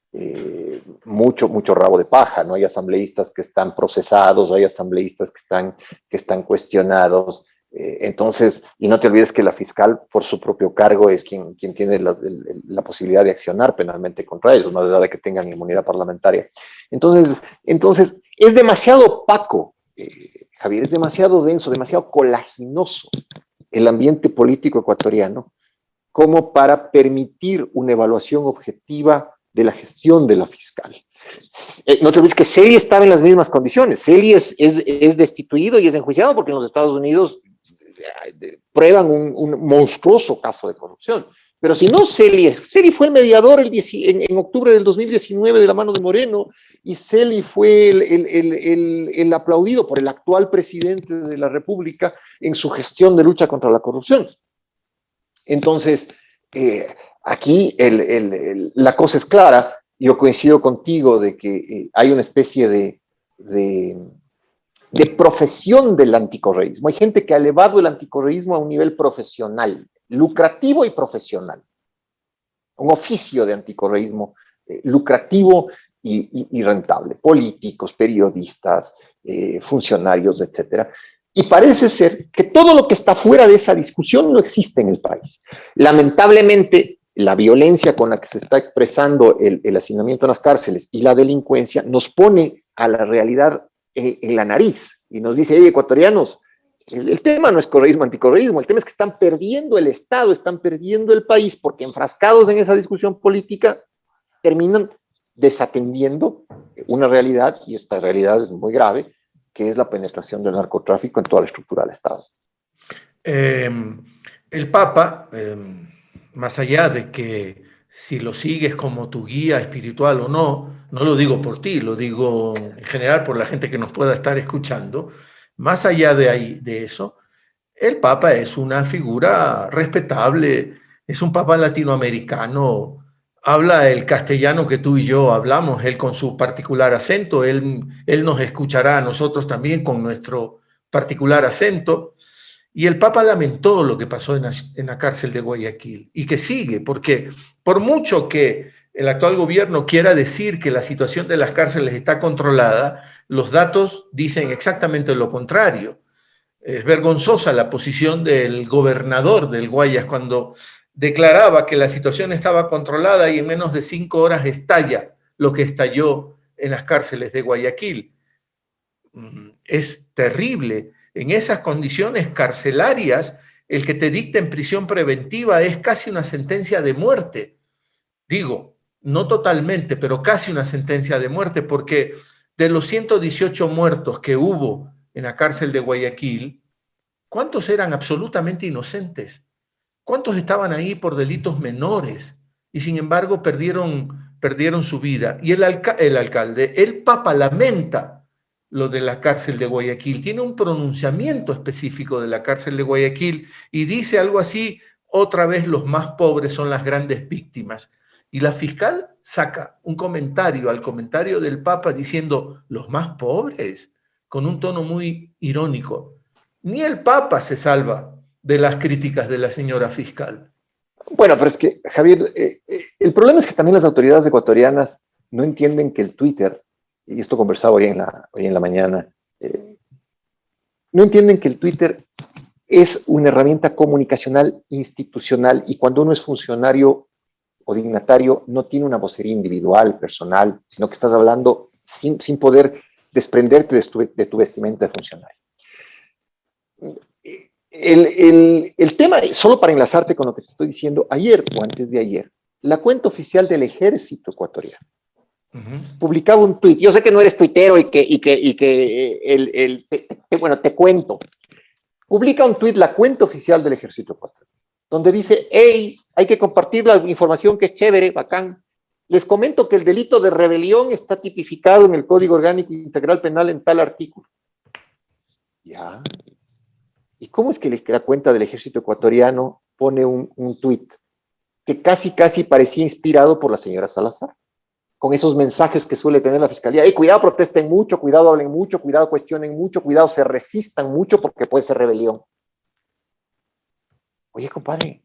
mucho rabo de paja, ¿no? Hay asambleístas que están procesados, hay asambleístas que están cuestionados. Entonces, y no te olvides que la fiscal, por su propio cargo, es quien tiene la posibilidad de accionar penalmente contra ellos, más allá de que tengan inmunidad parlamentaria. Entonces es demasiado opaco, Javier, es demasiado denso, demasiado colaginoso el ambiente político ecuatoriano como para permitir una evaluación objetiva de la gestión de la fiscal. No te olvides que Celi estaba en las mismas condiciones. Celi es destituido y es enjuiciado porque en los Estados Unidos prueban un monstruoso caso de corrupción. Pero si no, Celi fue el mediador en octubre del 2019 de la mano de Moreno, y Celi fue el aplaudido por el actual presidente de la República en su gestión de lucha contra la corrupción. Entonces, aquí la cosa es clara. Yo coincido contigo de que hay una especie de profesión del anticorreísmo. Hay gente que ha elevado el anticorreísmo a un nivel profesional, lucrativo y profesional. Un oficio de anticorreísmo lucrativo y rentable. Políticos, periodistas, funcionarios, etcétera. Y parece ser que todo lo que está fuera de esa discusión no existe en el país. Lamentablemente, la violencia con la que se está expresando el hacinamiento en las cárceles y la delincuencia nos pone a la realidad en la nariz y nos dice: hey, ecuatorianos, el tema no es correísmo, anticorreísmo, el tema es que están perdiendo el Estado, están perdiendo el país, porque enfrascados en esa discusión política terminan desatendiendo una realidad, y esta realidad es muy grave, que es la penetración del narcotráfico en toda la estructura del Estado. El Papa, más allá de que si lo sigues como tu guía espiritual o no, no lo digo por ti, lo digo en general por la gente que nos pueda estar escuchando, más allá de eso, el Papa es una figura respetable, es un Papa latinoamericano, habla el castellano que tú y yo hablamos, él con su particular acento, él nos escuchará a nosotros también con nuestro particular acento. Y el Papa lamentó lo que pasó en la cárcel de Guayaquil y que sigue, porque por mucho que el actual gobierno quiera decir que la situación de las cárceles está controlada, los datos dicen exactamente lo contrario. Es vergonzosa la posición del gobernador del Guayas cuando declaraba que la situación estaba controlada y en menos de 5 horas estalla lo que estalló en las cárceles de Guayaquil. Es terrible. En esas condiciones carcelarias, el que te dicten prisión preventiva es casi una sentencia de muerte. Digo, no totalmente, pero casi una sentencia de muerte, porque de los 118 muertos que hubo en la cárcel de Guayaquil, ¿cuántos eran absolutamente inocentes? ¿Cuántos estaban ahí por delitos menores y sin embargo perdieron su vida? Y el alcalde, el Papa, lamenta lo de la cárcel de Guayaquil, tiene un pronunciamiento específico de la cárcel de Guayaquil y dice algo así: otra vez los más pobres son las grandes víctimas. Y la fiscal saca un comentario al comentario del Papa diciendo los más pobres, con un tono muy irónico. Ni el Papa se salva de las críticas de la señora fiscal. Bueno, pero es que, Javier, el problema es que también las autoridades ecuatorianas no entienden que el Twitter y esto conversaba hoy en la mañana, no entienden que el Twitter es una herramienta comunicacional institucional y cuando uno es funcionario o dignatario no tiene una vocería individual, personal, sino que estás hablando sin poder desprenderte de tu vestimenta de funcionario. El tema, solo para enlazarte con lo que te estoy diciendo, ayer o antes de ayer, la cuenta oficial del ejército ecuatoriano publicaba un tuit. Yo sé que no eres tuitero bueno, te cuento. Publica un tuit la cuenta oficial del ejército ecuatoriano, donde dice, hey, hay que compartir la información que es chévere, bacán. Les comento que el delito de rebelión está tipificado en el Código Orgánico Integral Penal en tal artículo. Ya. ¿Y cómo es que la cuenta del ejército ecuatoriano pone un tuit que casi parecía inspirado por la señora Salazar? Con esos mensajes que suele tener la fiscalía. Hey, cuidado, protesten mucho, cuidado, hablen mucho, cuidado, cuestionen mucho, cuidado, se resistan mucho porque puede ser rebelión. Oye, compadre,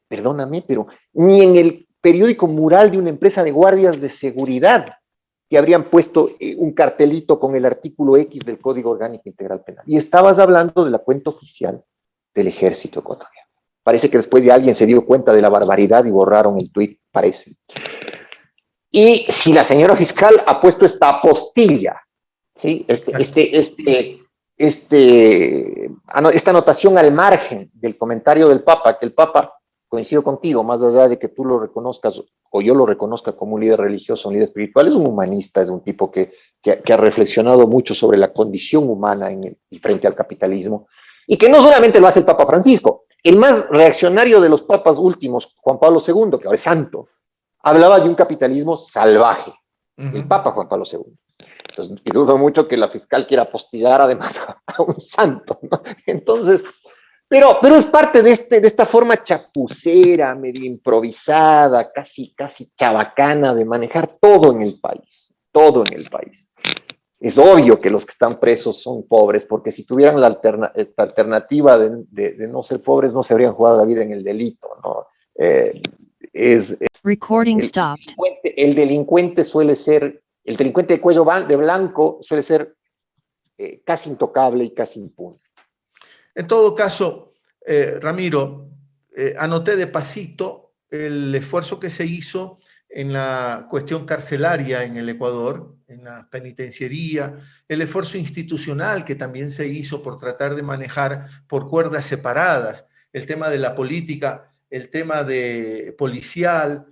perdóname, pero ni en el periódico mural de una empresa de guardias de seguridad que habrían puesto un cartelito con el artículo X del Código Orgánico Integral Penal. Y estabas hablando de la cuenta oficial del ejército ecuatoriano. Parece que después ya alguien se dio cuenta de la barbaridad y borraron el tuit, parece. Y si la señora fiscal ha puesto esta apostilla, ¿sí? Esta anotación al margen del comentario del Papa, que el Papa, coincido contigo, más allá de que tú lo reconozcas o yo lo reconozca como un líder religioso, un líder espiritual, es un humanista, es un tipo que ha reflexionado mucho sobre la condición humana y frente al capitalismo, y que no solamente lo hace el Papa Francisco, el más reaccionario de los papas últimos, Juan Pablo II, que ahora es santo, hablaba de un capitalismo salvaje, el Papa Juan Pablo II. Entonces, y dudo mucho que la fiscal quiera apostillar además a un santo, ¿no? Entonces, pero es parte de esta forma chapucera, medio improvisada, casi chabacana de manejar todo en el país, todo en el país. Es obvio que los que están presos son pobres, porque si tuvieran esta alternativa de no ser pobres, no se habrían jugado la vida en el delito, ¿no? Recording stopped. El delincuente de cuello de blanco suele ser casi intocable y casi impune. En todo caso, Ramiro, anoté de pasito el esfuerzo que se hizo en la cuestión carcelaria en el Ecuador, en la penitenciaría, el esfuerzo institucional que también se hizo por tratar de manejar por cuerdas separadas el tema de la política, el tema de policial,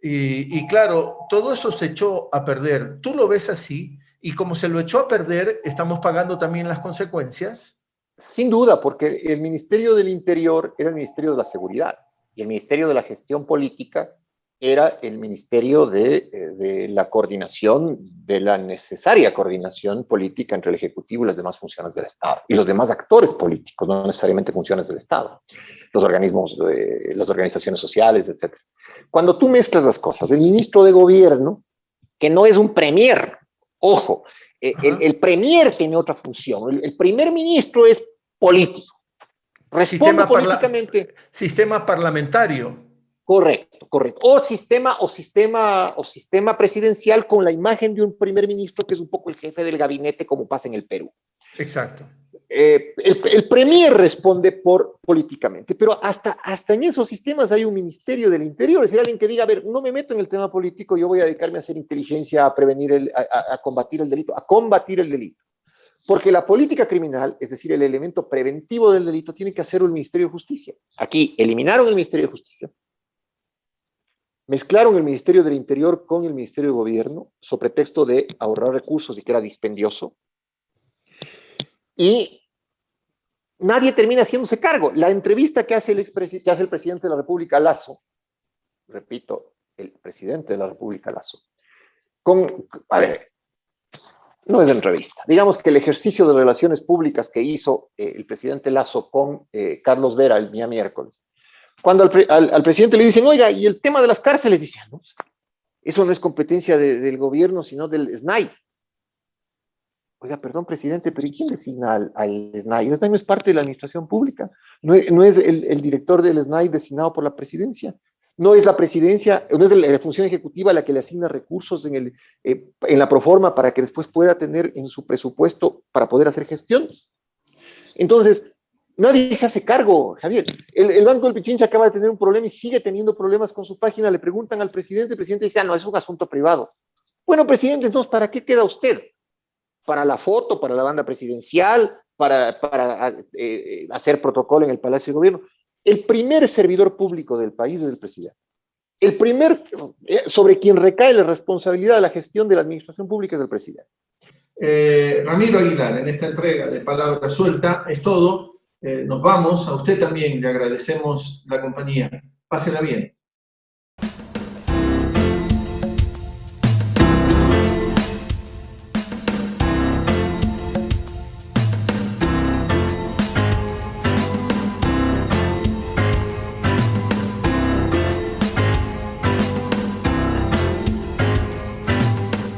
y claro, todo eso se echó a perder. ¿Tú lo ves así? Y como se lo echó a perder, ¿estamos pagando también las consecuencias? Sin duda, porque el Ministerio del Interior era el Ministerio de la Seguridad y el Ministerio de la Gestión Política era el Ministerio de la coordinación, de la necesaria coordinación política entre el Ejecutivo y las demás funciones del Estado y los demás actores políticos, no necesariamente funciones del Estado, los organismos, las organizaciones sociales, etc. Cuando tú mezclas las cosas, el ministro de Gobierno, que no es un premier, ojo, el premier tiene otra función. El primer ministro es político. Responde políticamente. Sistema parlamentario. Correcto. O sistema presidencial con la imagen de un primer ministro que es un poco el jefe del gabinete, como pasa en el Perú. Exacto. El premier responde políticamente, pero hasta en esos sistemas hay un ministerio del interior, es decir, alguien que diga, a ver, no me meto en el tema político, yo voy a dedicarme a hacer inteligencia, a prevenir, a combatir el delito, porque la política criminal, es decir, el elemento preventivo del delito, tiene que hacerlo el Ministerio de Justicia. Aquí eliminaron el Ministerio de Justicia, mezclaron el Ministerio del Interior con el Ministerio de Gobierno, sobre pretexto de ahorrar recursos y que era dispendioso, y nadie termina haciéndose cargo. La entrevista que hace el presidente de la República, Lasso, repito, el presidente de la República, Lasso, a ver, no es de entrevista. Digamos que el ejercicio de relaciones públicas que hizo el presidente Lasso con Carlos Vera el día miércoles, cuando al presidente le dicen, oiga, y el tema de las cárceles, dice, no, eso no es competencia del gobierno, sino del SNAI. Oiga, perdón, presidente, pero ¿y quién designa al SNAI? El SNAI no es parte de la administración pública, no es el director del SNAI designado por la presidencia. No es la presidencia, no es la función ejecutiva la que le asigna recursos en la proforma para que después pueda tener en su presupuesto para poder hacer gestión. Entonces, nadie se hace cargo, Javier. El Banco del Pichincha acaba de tener un problema y sigue teniendo problemas con su página. Le preguntan al presidente, el presidente dice, no, es un asunto privado. Bueno, presidente, entonces, ¿para qué queda usted? ¿Para la foto, para la banda presidencial, para hacer protocolo en el Palacio de Gobierno? El primer servidor público del país es el presidente. El primer sobre quien recae la responsabilidad de la gestión de la administración pública es el presidente. Ramiro Aguilar, en esta entrega de Palabra Suelta es todo. Nos vamos. A usted también le agradecemos la compañía. Pásela bien.